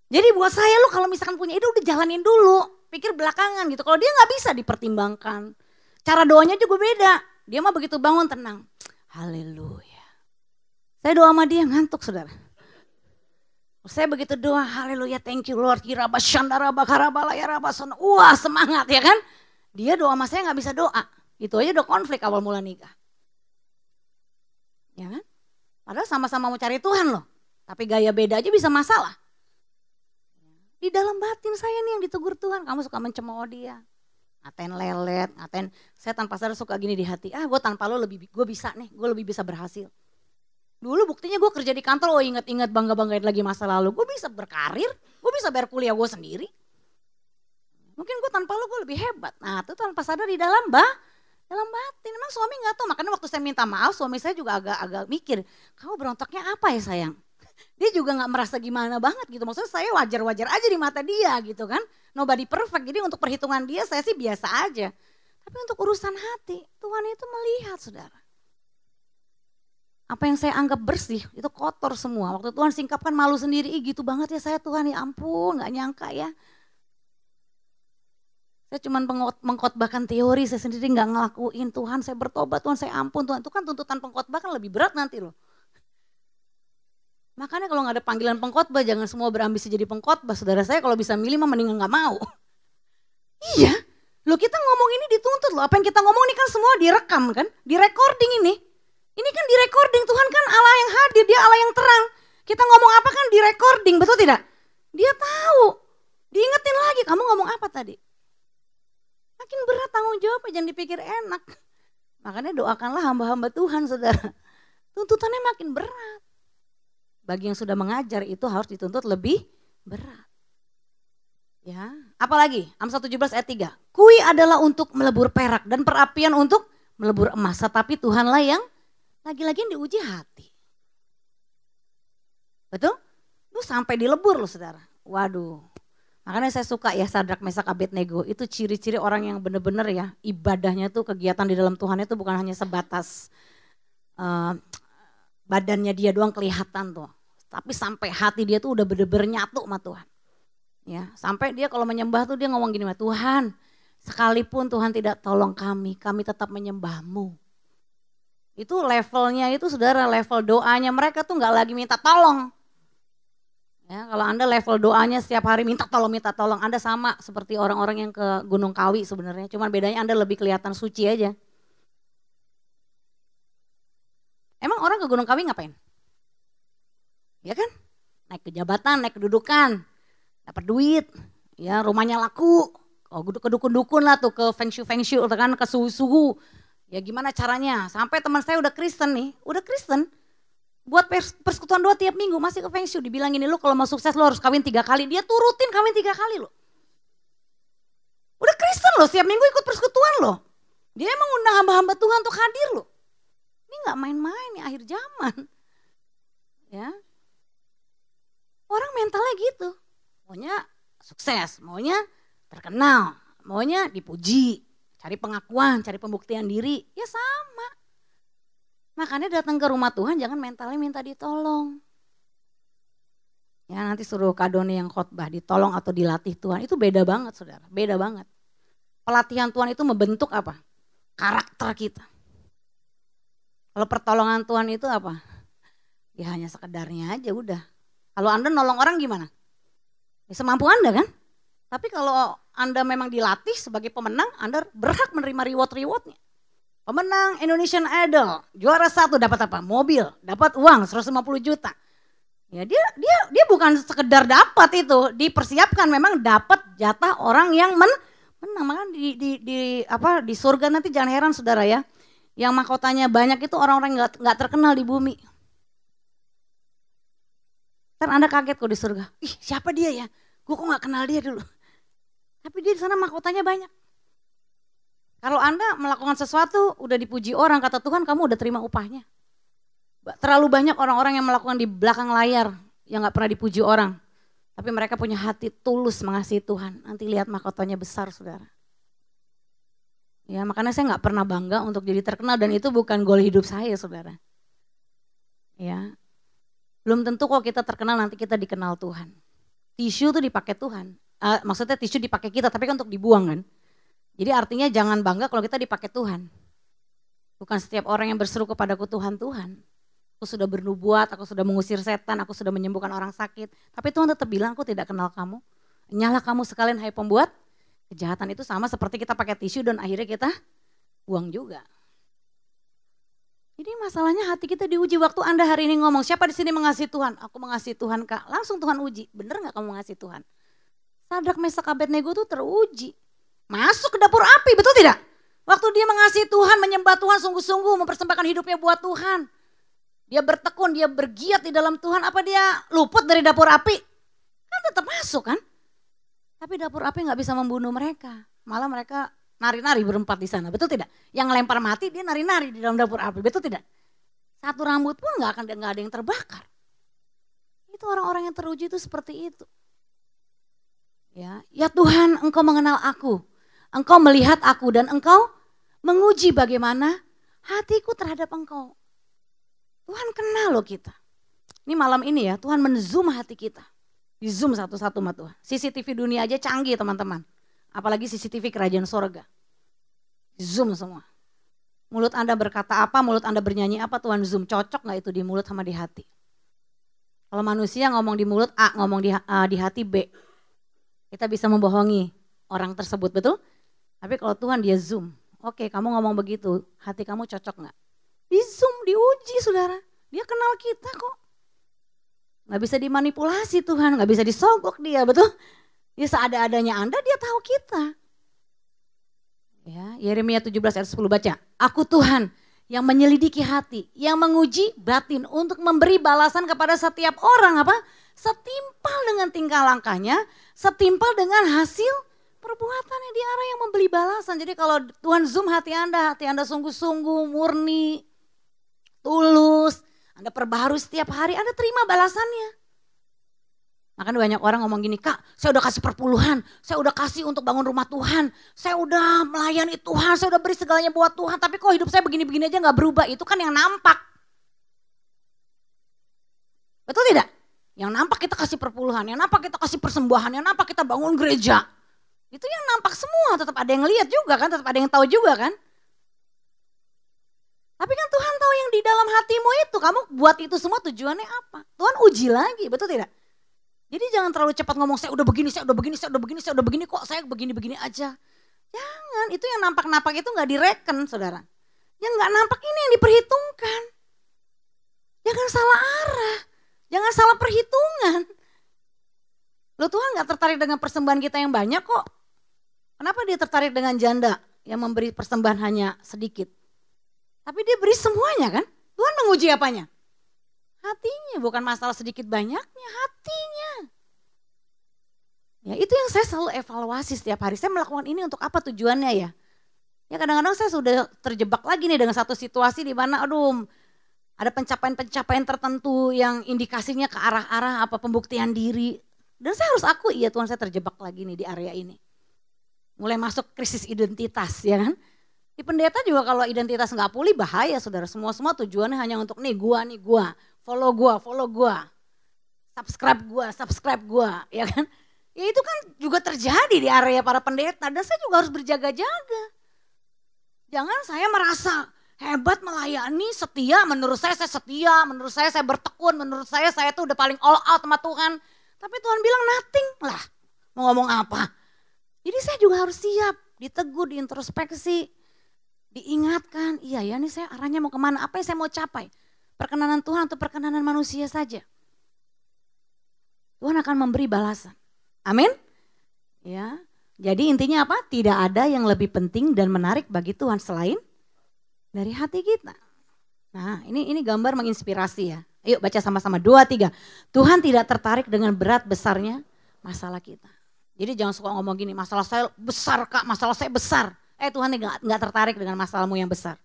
Jadi buat saya lu kalau misalkan punya ide udah jalanin dulu. Pikir belakangan gitu. Kalau dia gak bisa dipertimbangkan. Cara doanya juga beda. Dia mah begitu bangun tenang. Haleluya. Saya doa sama dia ngantuk saudara. Saya begitu doa, haleluya, thank you Lord. Wah semangat ya kan. Dia doa sama saya gak bisa doa. Itu aja udah konflik awal mula nikah. Ya kan? Padahal sama-sama mau cari Tuhan loh. Tapi gaya beda aja bisa masalah. Di dalam batin saya nih yang ditegur Tuhan. Kamu suka mencemooh dia. Ngatain lelet, ngatain. Saya tanpa sadar suka gini di hati. Gue tanpa lo gue bisa nih. Gue lebih bisa berhasil. Dulu buktinya gue kerja di kantor. Inget-inget bangga-banggain lagi masa lalu. Gue bisa berkarir. Gue bisa bayar kuliah gue sendiri. Mungkin gue tanpa lo gue lebih hebat. Nah itu tanpa sadar di dalam batin. Emang suami gak tahu. Makanya waktu saya minta maaf suami saya juga agak mikir. Kamu berontaknya apa ya sayang? Dia juga gak merasa gimana banget gitu. Maksudnya saya wajar-wajar aja di mata dia gitu kan. Nobody perfect. Jadi untuk perhitungan dia saya sih biasa aja. Tapi untuk urusan hati Tuhan itu melihat saudara. Apa yang saya anggap bersih itu kotor semua. Waktu Tuhan singkapkan malu sendiri. Gitu banget ya saya Tuhan ya ampun gak nyangka ya. Saya cuma mengkhotbahkan teori, saya sendiri gak ngelakuin. Tuhan saya bertobat, Tuhan saya ampun. Tuhan itu kan tuntutan pengkhotbah kan lebih berat nanti loh. Makanya kalau gak ada panggilan pengkhotbah, jangan semua berambisi jadi pengkhotbah. Saudara saya kalau bisa milih mah mendingan gak mau. Iya, loh kita ngomong ini dituntut loh. Apa yang kita ngomong ini kan semua direkam kan, direcording ini. Ini kan direcording, Tuhan kan Allah yang hadir, dia Allah yang terang. Kita ngomong apa kan direcording, betul tidak? Dia tahu, diingetin lagi kamu ngomong apa tadi. Makin berat tanggung jawabnya, jangan dipikir enak. Makanya doakanlah hamba-hamba Tuhan saudara. Tuntutannya makin berat. Bagi yang sudah mengajar itu harus dituntut lebih berat. Ya, apalagi Amsal 17 ayat 3. Kui adalah untuk melebur perak dan perapian untuk melebur emas. Tetapi Tuhanlah yang lagi-lagi yang diuji hati. Betul? Lu sampai dilebur loh saudara. Waduh. Makanya saya suka ya Sadrak Mesak Abednego itu ciri-ciri orang yang benar-benar ya ibadahnya tuh kegiatan di dalam Tuhan itu bukan hanya sebatas badannya dia doang kelihatan tuh. Tapi sampai hati dia tuh udah bener-bener nyatu sama Tuhan. Ya, sampai dia kalau menyembah tuh dia ngomong gini, Tuhan sekalipun Tuhan tidak tolong kami tetap menyembahmu. Itu levelnya itu saudara, level doanya mereka tuh gak lagi minta tolong. Ya, kalau Anda level doanya setiap hari minta tolong, Anda sama seperti orang-orang yang ke Gunung Kawi sebenarnya. Cuman bedanya Anda lebih kelihatan suci aja. Emang orang ke Gunung Kawi ngapain? Ya kan? Naik ke jabatan, naik kedudukan, dapat duit, ya rumahnya laku. Oh, ke dukun-dukun lah tuh, ke feng shui kan, ke suhu-suhu. Ya gimana caranya? Sampai teman saya udah Kristen nih, buat persekutuan doa tiap minggu masih ke feng shui. Dibilang ini lu kalau mau sukses lu harus kawin 3 kali. Dia turutin kawin 3 kali loh. Udah Kristen loh, setiap minggu ikut persekutuan loh. Dia emang undang hamba-hamba Tuhan untuk hadir loh. Ini gak main-main nih akhir zaman. Ya. Orang mentalnya gitu. Maunya sukses, maunya terkenal, maunya dipuji. Cari pengakuan, cari pembuktian diri. Ya sama. Makanya datang ke rumah Tuhan jangan mentalnya minta ditolong. Ya nanti suruh Kak Doni yang khotbah ditolong atau dilatih Tuhan. Itu beda banget saudara, beda banget. Pelatihan Tuhan itu membentuk apa? Karakter kita. Kalau pertolongan Tuhan itu apa? Ya hanya sekedarnya aja udah. Kalau Anda nolong orang gimana? Ya semampu Anda kan? Tapi kalau Anda memang dilatih sebagai pemenang, Anda berhak menerima reward-rewardnya. Pemenang Indonesian Idol, juara 1 dapat apa? Mobil, dapat uang 150 juta. Ya dia bukan sekedar dapat itu, dipersiapkan memang dapat jatah orang yang menang. Makanya di surga nanti jangan heran saudara ya. Yang mahkotanya banyak itu orang-orang nggak terkenal di bumi. Ntar Anda kaget kok di surga. Ih siapa dia ya? Gue kok nggak kenal dia dulu. Tapi dia di sana mahkotanya banyak. Kalau Anda melakukan sesuatu udah dipuji orang, kata Tuhan kamu udah terima upahnya. Terlalu banyak orang-orang yang melakukan di belakang layar yang gak pernah dipuji orang. Tapi mereka punya hati tulus mengasihi Tuhan. Nanti lihat mahkotanya besar saudara. Ya, makanya saya nggak pernah bangga untuk jadi terkenal dan itu bukan goal hidup saya, saudara. Ya, belum tentu kalau kita terkenal nanti kita dikenal Tuhan. Tisu tuh dipakai Tuhan. Maksudnya tisu dipakai kita, tapi kan untuk dibuang kan. Jadi artinya jangan bangga kalau kita dipakai Tuhan. Bukan setiap orang yang berseru kepadaku Tuhan, Tuhan. Aku sudah bernubuat, aku sudah mengusir setan, aku sudah menyembuhkan orang sakit. Tapi Tuhan tetap bilang, aku tidak kenal kamu. Nyala kamu sekalian, hai pembuat kejahatan. Itu sama seperti kita pakai tisu dan akhirnya kita buang juga. Jadi masalahnya hati kita diuji. Waktu Anda hari ini ngomong, siapa di sini mengasihi Tuhan? Aku mengasihi Tuhan, Kak. Langsung Tuhan uji, bener gak kamu mengasihi Tuhan? Sadrak, Mesak, Abednego tuh teruji. Masuk ke dapur api, betul tidak? Waktu dia mengasihi Tuhan, menyembah Tuhan sungguh-sungguh, mempersembahkan hidupnya buat Tuhan. Dia bertekun, dia bergiat di dalam Tuhan. Apa dia luput dari dapur api? Kan tetap masuk kan? Tapi dapur api gak bisa membunuh mereka. Malah mereka nari-nari berempat di sana, betul tidak? Yang lempar mati dia nari-nari di dalam dapur api, betul tidak? Satu rambut pun gak ada yang terbakar. Itu orang-orang yang teruji itu seperti itu. Ya Tuhan, Engkau mengenal aku, Engkau melihat aku dan Engkau menguji bagaimana hatiku terhadap Engkau. Tuhan kenal loh kita. Ini malam ini ya, Tuhan men-zoom hati kita. Di zoom satu-satu sama Tuhan. CCTV dunia aja canggih teman-teman. Apalagi CCTV kerajaan sorga. Di zoom semua. Mulut Anda berkata apa, mulut Anda bernyanyi apa, Tuhan zoom. Cocok gak itu di mulut sama di hati? Kalau manusia ngomong di mulut A, ngomong di hati B. Kita bisa membohongi orang tersebut, betul? Tapi kalau Tuhan dia zoom. Oke, kamu ngomong begitu, hati kamu cocok gak? Di zoom, diuji saudara. Dia kenal kita kok. Gak bisa dimanipulasi Tuhan, gak bisa disogok dia, betul? Dia seada-adanya Anda, dia tahu kita. Ya, Yeremia 17 ayat 10 baca. Aku Tuhan yang menyelidiki hati, yang menguji batin untuk memberi balasan kepada setiap orang apa? Setimpal dengan tingkah langkahnya, setimpal dengan hasil perbuatannya. Dia arah yang memberi balasan. Jadi kalau Tuhan zoom hati Anda sungguh-sungguh, murni, tulus, Anda perbaharui setiap hari, Anda terima balasannya. Makanya banyak orang ngomong gini, Kak saya udah kasih perpuluhan, saya udah kasih untuk bangun rumah Tuhan, saya udah melayani Tuhan, saya udah beri segalanya buat Tuhan, tapi kok hidup saya begini-begini aja gak berubah. Itu kan yang nampak. Betul tidak? Yang nampak kita kasih perpuluhan, yang nampak kita kasih persembahan, yang nampak kita bangun gereja. Itu yang nampak semua, tetap ada yang lihat juga kan, tetap ada yang tahu juga kan. Tapi kan Tuhan tahu yang di dalam hatimu itu, kamu buat itu semua tujuannya apa? Tuhan uji lagi, betul tidak? Jadi jangan terlalu cepat ngomong saya udah begini, saya udah begini, saya udah begini, saya udah begini, kok saya begini-begini aja. Jangan, itu yang nampak-nampak itu gak direken saudara. Yang gak nampak ini yang diperhitungkan. Jangan salah arah, jangan salah perhitungan. Loh Tuhan gak tertarik dengan persembahan kita yang banyak kok. Kenapa dia tertarik dengan janda yang memberi persembahan hanya sedikit? Tapi dia beri semuanya kan? Tuhan menguji apanya? Hatinya, bukan masalah sedikit banyaknya, hatinya. Ya itu yang saya selalu evaluasi setiap hari. Saya melakukan ini untuk apa tujuannya ya? Ya kadang-kadang saya sudah terjebak lagi nih dengan satu situasi di mana aduh ada pencapaian-pencapaian tertentu yang indikasinya ke arah-arah apa pembuktian diri. Dan saya harus akui ya Tuhan saya terjebak lagi nih di area ini. Mulai masuk krisis identitas ya kan? Di pendeta juga kalau identitas nggak pulih bahaya saudara. Semua tujuannya hanya untuk nih gua, follow gua, subscribe gua, ya kan? Ya itu kan juga terjadi di area para pendeta dan saya juga harus berjaga-jaga. Jangan saya merasa hebat melayani, setia, menurut saya setia, menurut saya bertekun, menurut saya tuh udah paling all out sama Tuhan. Tapi Tuhan bilang nothing lah, mau ngomong apa? Jadi saya juga harus siap, ditegur, diintrospeksi. Diingatkan, iya ya nih saya arahnya mau kemana, apa yang saya mau capai. Perkenanan Tuhan atau perkenanan manusia saja. Tuhan akan memberi balasan. Amin. Ya, jadi intinya apa? Tidak ada yang lebih penting dan menarik bagi Tuhan selain dari hati kita. Nah ini gambar menginspirasi ya. Ayo baca sama-sama 2, 3. Tuhan tidak tertarik dengan berat besarnya masalah kita. Jadi jangan suka ngomong gini, masalah saya besar Kak, masalah saya besar. Tuhan nggak tertarik dengan masalahmu yang besar.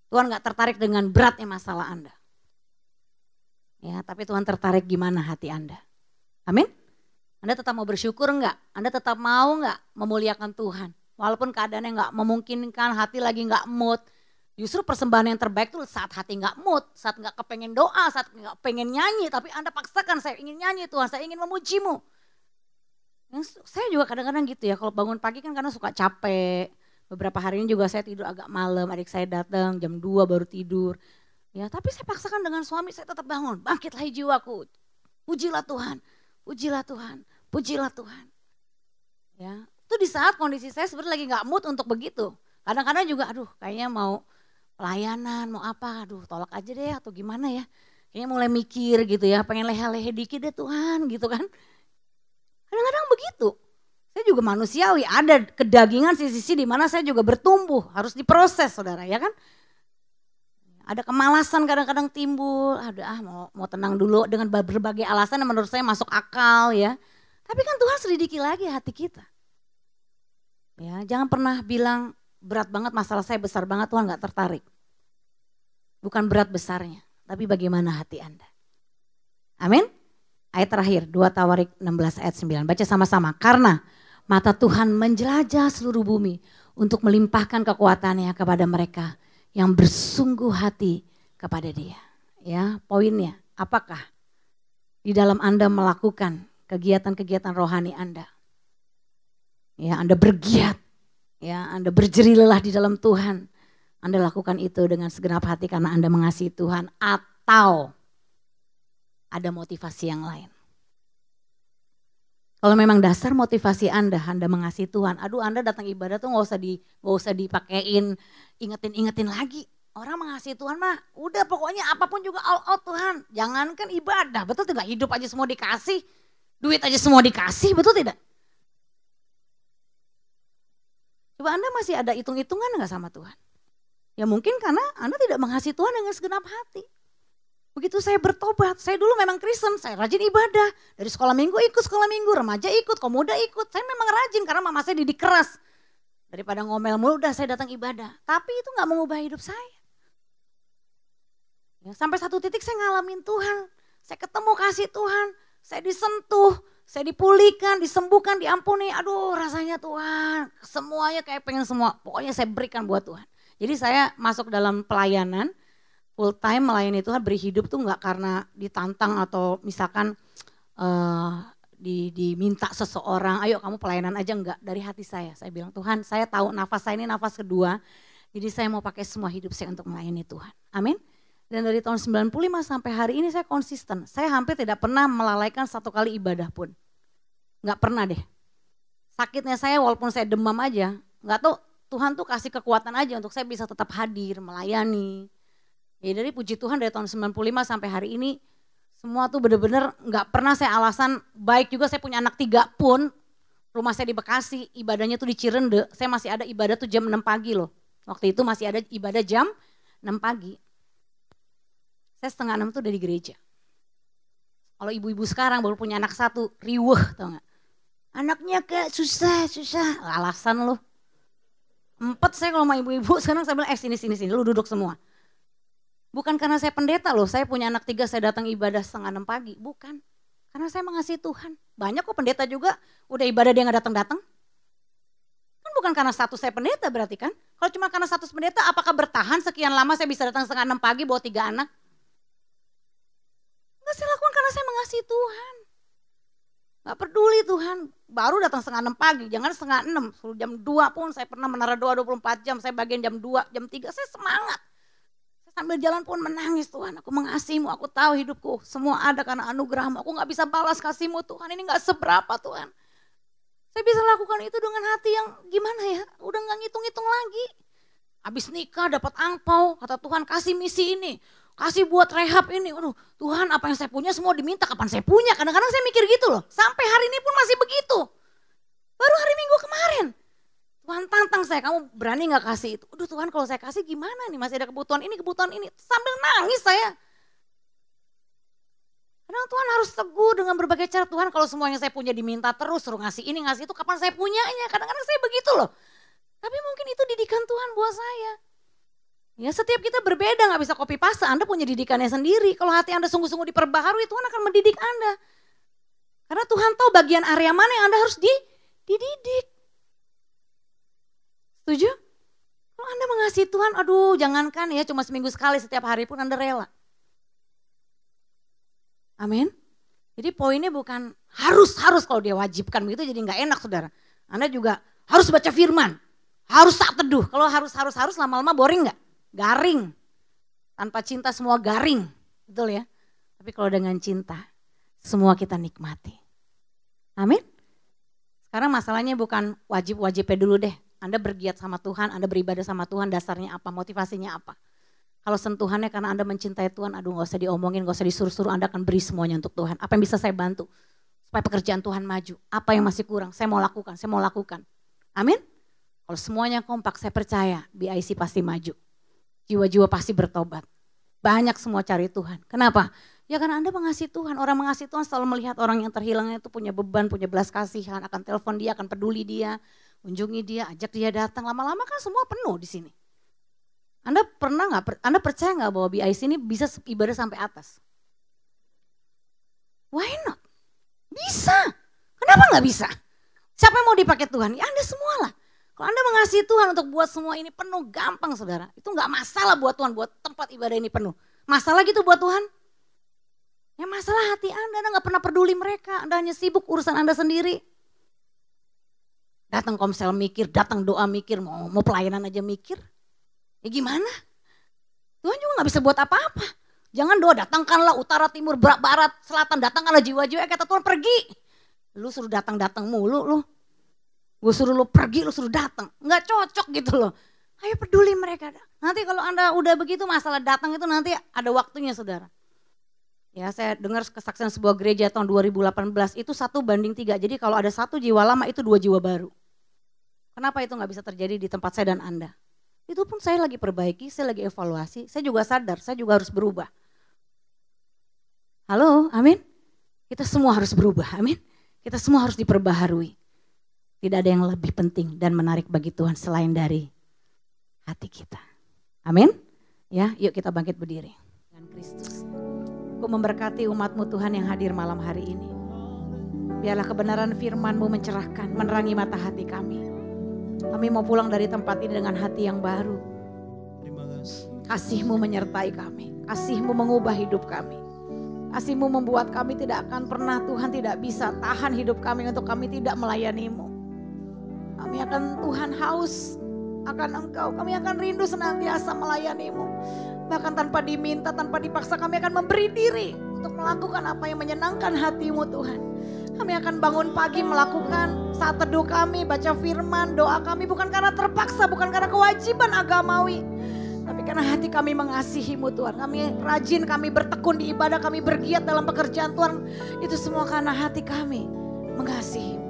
Tuhan nggak tertarik dengan beratnya masalah Anda. Ya, tapi Tuhan tertarik gimana hati Anda. Amin. Anda tetap mau bersyukur enggak? Anda tetap mau enggak memuliakan Tuhan? Walaupun keadaannya gak memungkinkan, hati lagi gak mood. Justru persembahan yang terbaik tuh saat hati gak mood, saat gak kepengen doa, saat gak pengen nyanyi. Tapi Anda paksakan, saya ingin nyanyi Tuhan, saya ingin memuji-Mu. Saya juga kadang-kadang gitu ya, kalau bangun pagi kan karena suka capek. Beberapa hari ini juga saya tidur agak malam, adik saya datang jam 2 baru tidur. Ya, tapi saya paksakan dengan suami, saya tetap bangun, bangkitlah jiwaku. Pujilah Tuhan, pujilah Tuhan, pujilah Tuhan. Ya, itu di saat kondisi saya sebenarnya lagi gak mood untuk begitu. Kadang-kadang juga aduh kayaknya mau pelayanan, mau apa, aduh tolak aja deh atau gimana ya. Kayaknya mulai mikir gitu ya, pengen leha-lehe dikit deh Tuhan gitu kan. Kadang-kadang begitu. Saya juga manusiawi, ada kedagingan sisi-sisi di mana saya juga bertumbuh, harus diproses saudara ya kan. Ada kemalasan kadang-kadang timbul, mau tenang dulu dengan berbagai alasan yang menurut saya masuk akal ya. Tapi kan Tuhan selidiki lagi hati kita. Ya, jangan pernah bilang berat banget masalah saya besar banget, Tuhan gak tertarik. Bukan berat besarnya, tapi bagaimana hati Anda. Amin. Ayat terakhir 2 Tawarik 16 ayat 9. Baca sama-sama. Karena mata Tuhan menjelajah seluruh bumi untuk melimpahkan kekuatannya kepada mereka yang bersungguh hati kepada Dia. Ya, poinnya apakah di dalam Anda melakukan kegiatan-kegiatan rohani Anda? Ya, Anda bergiat, ya, Anda berjerih lelah di dalam Tuhan. Anda lakukan itu dengan segenap hati karena Anda mengasihi Tuhan atau ada motivasi yang lain. Kalau memang dasar motivasi Anda mengasihi Tuhan, aduh Anda datang ibadah tuh gak usah dipakein, ingetin lagi. Orang mengasihi Tuhan mah udah pokoknya apapun juga all out Tuhan. Jangankan ibadah, betul tidak? Hidup aja semua dikasih, duit aja semua dikasih, betul tidak? Coba Anda masih ada hitung-hitungan gak sama Tuhan? Ya mungkin karena Anda tidak mengasihi Tuhan dengan segenap hati. Begitu saya bertobat, saya dulu memang Kristen, saya rajin ibadah. Dari sekolah minggu ikut sekolah minggu, remaja ikut, pemuda ikut. Saya memang rajin karena mama saya didik keras. Daripada ngomel mulu udah saya datang ibadah. Tapi itu gak mengubah hidup saya. Ya, sampai satu titik saya ngalamin Tuhan. Saya ketemu kasih Tuhan, saya disentuh, saya dipulihkan, disembuhkan, diampuni. Aduh rasanya Tuhan, semuanya kayak pengen semua. Pokoknya saya berikan buat Tuhan. Jadi saya masuk dalam pelayanan, full time melayani Tuhan, beri hidup tuh nggak karena ditantang atau misalkan diminta seseorang, ayo kamu pelayanan aja, enggak, dari hati saya. Saya bilang Tuhan, saya tahu nafas saya ini nafas kedua, jadi saya mau pakai semua hidup saya untuk melayani Tuhan. Amin. Dan dari tahun 95 sampai hari ini saya konsisten. Saya hampir tidak pernah melalaikan satu kali ibadah pun. Nggak pernah deh. Sakitnya saya walaupun saya demam aja, nggak tahu Tuhan tuh kasih kekuatan aja untuk saya bisa tetap hadir, melayani. Ya dari puji Tuhan dari tahun 95 sampai hari ini semua tuh bener-bener gak pernah saya alasan. Baik juga saya punya anak 3 pun, rumah saya di Bekasi, ibadahnya tuh di Cirende. Saya masih ada ibadah tuh jam 6 pagi loh. Waktu itu masih ada ibadah jam 6 pagi. Saya setengah 6 tuh udah di gereja. Kalau ibu-ibu sekarang baru punya anak 1, riweh tau gak. Anaknya kayak susah, alasan loh. 4 saya kalau sama ibu-ibu sekarang saya bilang sini lu duduk semua. Bukan karena saya pendeta loh, saya punya anak 3 saya datang ibadah setengah 6 pagi. Bukan, karena saya mengasihi Tuhan. Banyak kok pendeta juga udah ibadah dia gak datang-datang. Kan bukan karena status saya pendeta berarti kan. Kalau cuma karena status pendeta apakah bertahan sekian lama saya bisa datang setengah 6 pagi bawa 3 anak? Enggak, saya lakukan karena saya mengasihi Tuhan. Gak peduli Tuhan, baru datang setengah 6 pagi, jangan setengah 6. Suruh jam 2 pun saya pernah menara doa 24 jam, saya bagian jam 2, jam 3, saya semangat. Sambil jalan pun menangis Tuhan, aku mengasihimu, aku tahu hidupku semua ada karena anugerahmu. Aku gak bisa balas kasihmu Tuhan, ini gak seberapa Tuhan. Saya bisa lakukan itu dengan hati yang gimana ya, udah gak ngitung-ngitung lagi. Habis nikah dapat angpau, kata Tuhan kasih misi ini, kasih buat rehab ini. Aduh Tuhan apa yang saya punya semua diminta, kapan saya punya? Kadang-kadang saya mikir gitu loh, sampai hari ini pun masih begitu. Baru hari Minggu kemarin. Tuhan tantang saya, kamu berani gak kasih itu? Aduh Tuhan kalau saya kasih gimana nih, masih ada kebutuhan ini. Sambil nangis saya. Kadang Tuhan harus teguh dengan berbagai cara. Tuhan kalau semuanya saya punya diminta terus, suruh ngasih ini, ngasih itu, kapan saya punyanya? Kadang-kadang saya begitu loh. Tapi mungkin itu didikan Tuhan buat saya. Ya setiap kita berbeda, gak bisa copy paste, Anda punya didikannya sendiri. Kalau hati Anda sungguh-sungguh diperbaharui, Tuhan akan mendidik Anda. Karena Tuhan tahu bagian area mana yang Anda harus dididik. Setuju? Kalau Anda mengasihi Tuhan, aduh jangankan ya cuma seminggu sekali, setiap hari pun Anda rela. Amin. Jadi poinnya bukan harus kalau dia wajibkan begitu jadi nggak enak saudara. Anda juga harus baca firman, harus saat teduh. Kalau harus lama-lama boring nggak? Garing. Tanpa cinta semua garing, betul ya. Tapi kalau dengan cinta semua kita nikmati. Amin. Sekarang masalahnya bukan wajib-wajibnya dulu deh. Anda bergiat sama Tuhan, Anda beribadah sama Tuhan, dasarnya apa, motivasinya apa. Kalau sentuhannya karena Anda mencintai Tuhan, aduh gak usah diomongin, gak usah disuruh-suruh, Anda akan beri semuanya untuk Tuhan. Apa yang bisa saya bantu supaya pekerjaan Tuhan maju? Apa yang masih kurang? Saya mau lakukan. Amin. Kalau semuanya kompak, saya percaya BIC pasti maju. Jiwa-jiwa pasti bertobat. Banyak semua cari Tuhan. Kenapa? Ya karena Anda mengasihi Tuhan. Orang mengasihi Tuhan selalu melihat orang yang terhilang itu punya beban, punya belas kasihan, akan telepon dia, akan peduli dia, kunjungi dia, ajak dia datang. Lama-lama kan semua penuh di sini. Anda percaya nggak bahwa BIC ini bisa ibadah sampai atas? Why not? Bisa. Kenapa nggak bisa? Siapa yang mau dipakai Tuhan? Ya Anda semua lah. Kalau Anda mengasihi Tuhan untuk buat semua ini penuh, gampang saudara. Itu nggak masalah buat Tuhan, buat tempat ibadah ini penuh. Masalah gitu buat Tuhan? Ya masalah hati Anda nggak pernah peduli mereka. Anda hanya sibuk urusan Anda sendiri. Datang komsel mikir, datang doa mikir, mau pelayanan aja mikir. Ya gimana? Tuhan juga nggak bisa buat apa-apa. Jangan doa, datangkanlah utara, timur, barat, selatan, datangkanlah jiwa-jiwa. Kata Tuhan pergi. Lu suruh datang mulu lu. Gue suruh lu pergi, lu suruh datang. Nggak cocok gitu loh. Ayo peduli mereka. Nanti kalau Anda udah begitu masalah datang itu nanti ada waktunya saudara. Ya saya dengar kesaksian sebuah gereja tahun 2018 itu 1:3. Jadi kalau ada 1 jiwa lama itu 2 jiwa baru. Kenapa itu nggak bisa terjadi di tempat saya dan Anda? Itu pun saya lagi perbaiki, saya lagi evaluasi. Saya juga sadar, saya juga harus berubah. Halo, amin. Kita semua harus berubah, amin. Kita semua harus diperbaharui. Tidak ada yang lebih penting dan menarik bagi Tuhan selain dari hati kita. Amin. Ya, yuk kita bangkit berdiri. Dengan Kristus. Aku memberkati umat-Mu Tuhan yang hadir malam hari ini. Biarlah kebenaran firman-Mu mencerahkan, menerangi mata hati kami. Kami mau pulang dari tempat ini dengan hati yang baru. Kasih-Mu menyertai kami. Kasih-Mu mengubah hidup kami. Kasih-Mu membuat kami tidak akan pernah Tuhan tidak bisa tahan hidup kami untuk kami tidak melayani-Mu. Kami akan Tuhan haus akan Engkau. Kami akan rindu senantiasa melayani-Mu. Bahkan tanpa diminta, tanpa dipaksa kami akan memberi diri untuk melakukan apa yang menyenangkan hati-Mu Tuhan. Kami akan bangun pagi melakukan saat teduh kami, baca firman, doa kami bukan karena terpaksa, bukan karena kewajiban agamawi. Tapi karena hati kami mengasihi-Mu Tuhan. Kami rajin, kami bertekun di ibadah, kami bergiat dalam pekerjaan Tuhan. Itu semua karena hati kami mengasihi-Mu.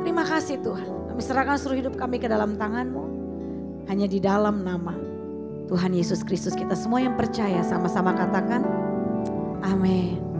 Terima kasih Tuhan. Kami serahkan seluruh hidup kami ke dalam tangan-Mu. Hanya di dalam nama Tuhan Yesus Kristus kita semua yang percaya sama-sama katakan amin.